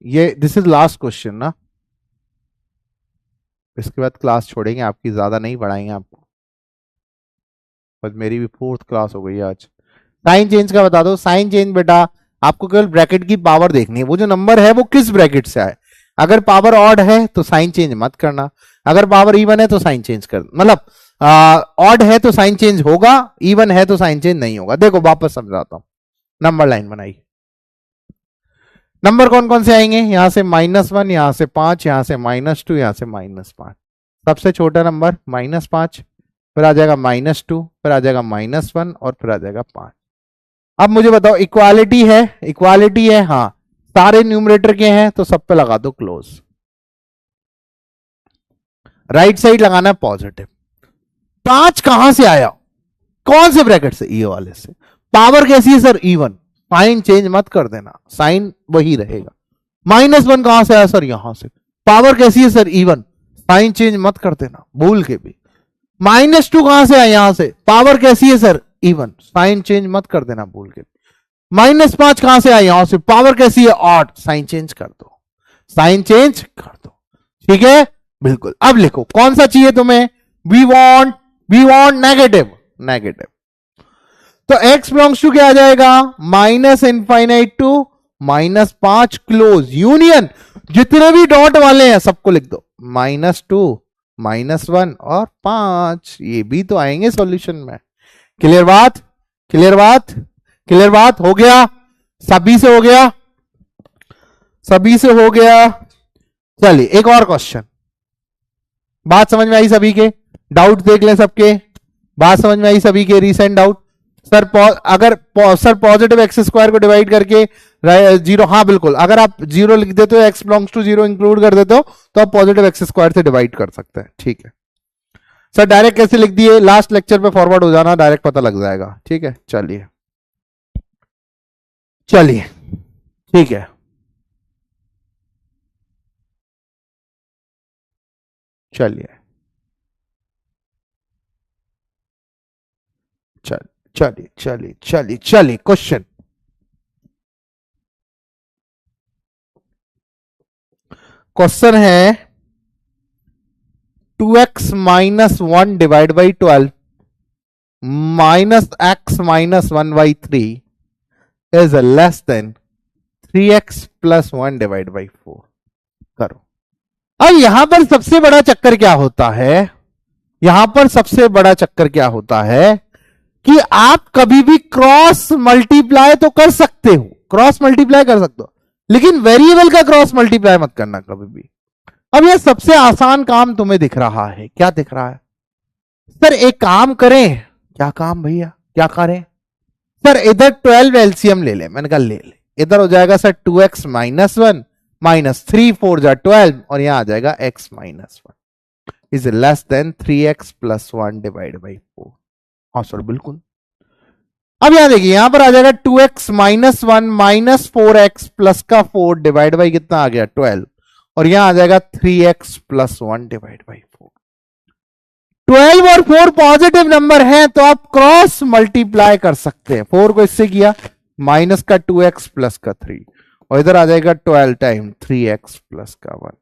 A: ये दिस इज लास्ट क्वेश्चन ना, इसके बाद क्लास छोड़ेंगे आपकी, ज्यादा नहीं पढ़ाएंगे आपको। बस मेरी भी 4th क्लास हो गई आज। साइन चेंज का बता दो। साइन चेंज बेटा आपको केवल ब्रैकेट की पावर देखनी है, वो जो नंबर है वो किस ब्रैकेट से आए। अगर पावर ऑड है तो साइन चेंज मत करना, अगर पावर इवन है तो साइन चेंज कर, मतलब ऑड है तो साइन चेंज होगा, इवन है तो साइन चेंज नहीं होगा। देखो वापस समझाता हूं, नंबर लाइन बनाई। नंबर कौन कौन से आएंगे? यहां से -1, यहां से 5, यहां से -2, यहां से -5। सबसे छोटा नंबर -5, फिर आ जाएगा -2, फिर आ जाएगा -1 और फिर आ जाएगा 5। अब मुझे बताओ, इक्वालिटी है? इक्वालिटी है, हाँ। सारे न्यूमरेटर के हैं तो सब पे लगा दो क्लोज। राइट साइड लगाना है पॉजिटिव। 5 कहां से आया? कौन से ब्रैकेट से? ये वाले से। पावर कैसी है सर? इवन। साइन चेंज मत कर देना, साइन वही रहेगा। -1 कहां से आया सर? यहां से। पावर कैसी है सर? इवन। साइन चेंज मत कर देना भूल के भी। -2 कहां से आया? यहां से। पावर कैसी है सर? इवन। साइन चेंज मत कर देना भूल के। -5 कहां से आया? यहां से। पावर कैसी है? ऑड। साइन चेंज कर दो, साइन चेंज कर दो। ठीक है, बिल्कुल। अब लिखो कौन सा चाहिए तुम्हें? We want negative. नेगेटिव तो x बिलोंग्स टू क्या आ जाएगा? -∞ टू -5 क्लोज यूनियन। जितने भी डॉट वाले हैं सबको लिख दो, -2, -1 और 5। ये भी तो आएंगे सॉल्यूशन में। क्लियर बात? क्लियर बात? क्लियर बात? हो गया? सभी से हो गया? सभी से हो गया? चलिए एक और क्वेश्चन। बात समझ में आई सभी के? डाउट देख ले सबके। बात समझ में आई सभी के? Recent doubt? सर अगर सर पॉजिटिव एक्स स्क्वायर को डिवाइड करके 0, हाँ बिल्कुल, अगर आप 0 लिख देते हो, x बिलोंग्स टू 0 इंक्लूड कर देते हो, तो आप पॉजिटिव एक्स स्क्वायर से डिवाइड कर सकते हैं। ठीक है सर, डायरेक्ट कैसे लिख दिए? लास्ट लेक्चर पे फॉरवर्ड हो जाना, डायरेक्ट पता लग जाएगा। ठीक है, चलिए चलिए, ठीक है, चलिए, चलिए चलिए चलिए चलिए क्वेश्चन। क्वेश्चन है 2x - 1 divide by 12 -x - 1/3 is less then 3x + 1 divide by 4। करो। अब यहां पर सबसे बड़ा चक्कर क्या होता है? यहां पर सबसे बड़ा चक्कर क्या होता है कि आप कभी भी क्रॉस मल्टीप्लाई तो कर सकते हो, क्रॉस मल्टीप्लाई कर सकते हो, लेकिन वेरिएबल का क्रॉस मल्टीप्लाई मत करना कभी भी। अब यह सबसे आसान काम तुम्हें दिख रहा है, क्या दिख रहा है? सर एक काम करें। क्या काम भैया? क्या करें? सर इधर 12 एलसीएम ले ले। मैंने कहा ले ले। इधर हो जाएगा सर 2x - 1 -3 4 जा 12 और यहां आ जाएगा x - 1 is less then 3x + 1 divide by 4। हाँ सर बिल्कुल। अब यहां देखिए, यहां पर आ जाएगा 2x - 1 -4x प्लस का 4 डिवाइड बाई कितना आ गया? 12 और यहां आ जाएगा 3x + 1 डिवाइड बाई 4। 12 और 4 पॉजिटिव नंबर हैं तो आप क्रॉस मल्टीप्लाई कर सकते हैं। 4 को इससे किया, माइनस का 2x प्लस का 3 और इधर आ जाएगा 12 टाइम 3x प्लस का 1।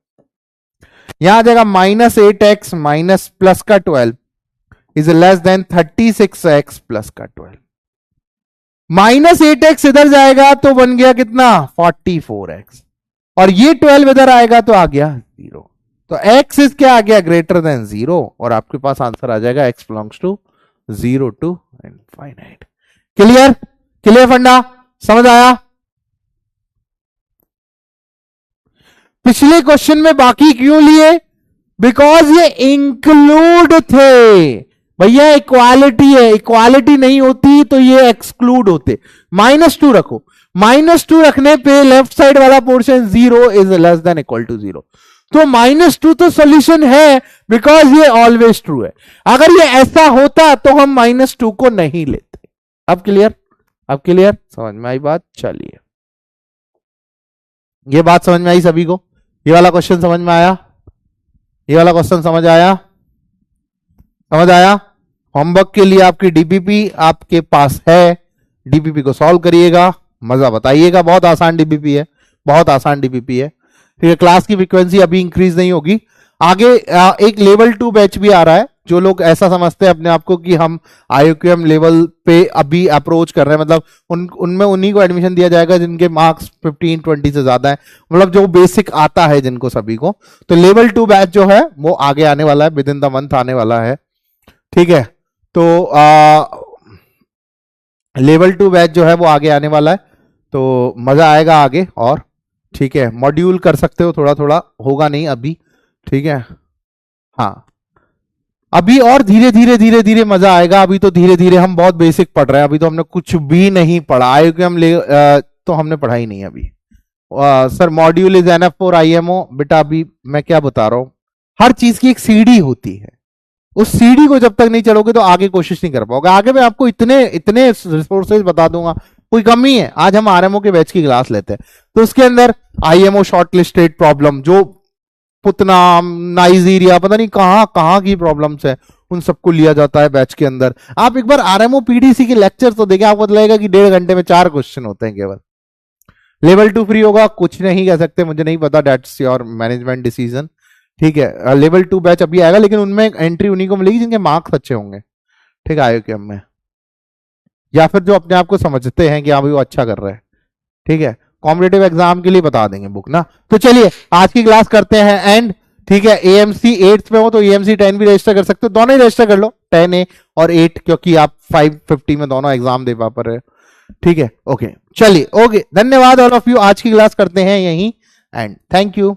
A: यहां आ जाएगा -8x माइनस प्लस का 12 is less then 36x plus का 12। -8x इधर जाएगा तो बन गया कितना? 44x और ये 12 इधर आएगा तो आ गया 0। तो x इज क्या आ गया, ग्रेटर देन 0, और आपके पास आंसर आ जाएगा x belongs to 0 to infinite. Clear, clear फंडा, समझ आया? पिछले क्वेश्चन में बाकी क्यों लिए, बिकॉज ये इंक्लूड थे भैया, इक्वालिटी है, इक्वालिटी नहीं होती तो ये एक्सक्लूड होते। -2 रखो, -2 रखने पे लेफ्ट साइड वाला portion 0 is less than equal to 0, तो -2 तो सॉल्यूशन है, बिकॉज ये ऑलवेज ट्रू है। अगर ये ऐसा होता तो हम -2 को नहीं लेते। अब क्लियर, अब क्लियर, समझ में आई बात? चलिए, ये बात समझ में आई सभी को? ये वाला क्वेश्चन समझ में आया? ये वाला क्वेश्चन समझ आया? समझ आया? होमवर्क के लिए आपकी डीपीपी आपके पास है, डीपीपी को सॉल्व करिएगा, मजा बताइएगा। बहुत आसान डीपीपी है, बहुत आसान डीपीपी है। ठीक है, क्लास की फ्रीक्वेंसी अभी इंक्रीज नहीं होगी। आगे एक लेवल 2 बैच भी आ रहा है। जो लोग ऐसा समझते हैं अपने आप को कि हम IOQM लेवल पे अभी अप्रोच कर रहे हैं, मतलब उनमें उन्हीं को एडमिशन दिया जाएगा जिनके मार्क्स 15-20 से ज्यादा है, मतलब जो बेसिक आता है जिनको सभी को। तो लेवल 2 बैच जो है वो आगे आने वाला है, विद इन द मंथ आने वाला है। ठीक है, तो लेवल 2 बैच जो है वो आगे आने वाला है, तो मजा आएगा आगे। और ठीक है, मॉड्यूल कर सकते हो, थोड़ा थोड़ा होगा नहीं अभी। ठीक है, हाँ, अभी और धीरे धीरे धीरे धीरे मजा आएगा। अभी तो धीरे धीरे हम बहुत बेसिक पढ़ रहे हैं, अभी तो हमने कुछ भी नहीं पढ़ा। IOQM तो हमने पढ़ा ही नहीं अभी। Sir module is NF for IMO, बेटा अभी मैं क्या बता रहा हूं, हर चीज की एक सीढ़ी होती है, उस सीढ़ी को जब तक नहीं चढ़ोगे तो आगे कोशिश नहीं कर पाओगे। आगे मैं आपको इतने इतने रिसोर्सेज बता दूंगा, कोई कमी है। आज हम RMO के बैच की क्लास लेते हैं, तो उसके अंदर IMO शॉर्टलिस्टेड प्रॉब्लम, जो पुतनाम, नाइजीरिया, पता नहीं कहां कहां की प्रॉब्लम्स है, उन सबको लिया जाता है बैच के अंदर। आप एक बार RMO PDC के लेक्चर तो देखें, आपको लगेगा कि 1.5 घंटे में 4 क्वेश्चन होते हैं केवल। लेवल 2 फ्री होगा, कुछ नहीं कह सकते, मुझे नहीं पता, डेट्स योर मैनेजमेंट डिसीजन। ठीक है, लेवल 2 बैच अभी आएगा, लेकिन उनमें एंट्री उन्हीं को मिलेगी जिनके मार्क्स अच्छे होंगे। ठीक है, IOQM में, या फिर जो अपने आप को समझते हैं कि हाँ भाई वो अच्छा कर रहे हैं। ठीक है, कॉम्पिटिटिव एग्जाम के लिए बता देंगे बुक ना। तो चलिए आज की क्लास करते हैं एंड। ठीक है, AMC 8th में हो तो AMC 10 भी रजिस्टर कर सकते हो, दोनों ही रजिस्टर कर लो, 10A और 8, क्योंकि आप 550 में दोनों एग्जाम दे पा रहे हो। ठीक है, ओके, चलिए, ओके, धन्यवाद ऑल ऑफ यू। आज की क्लास करते हैं यहीं एंड थैंक यू।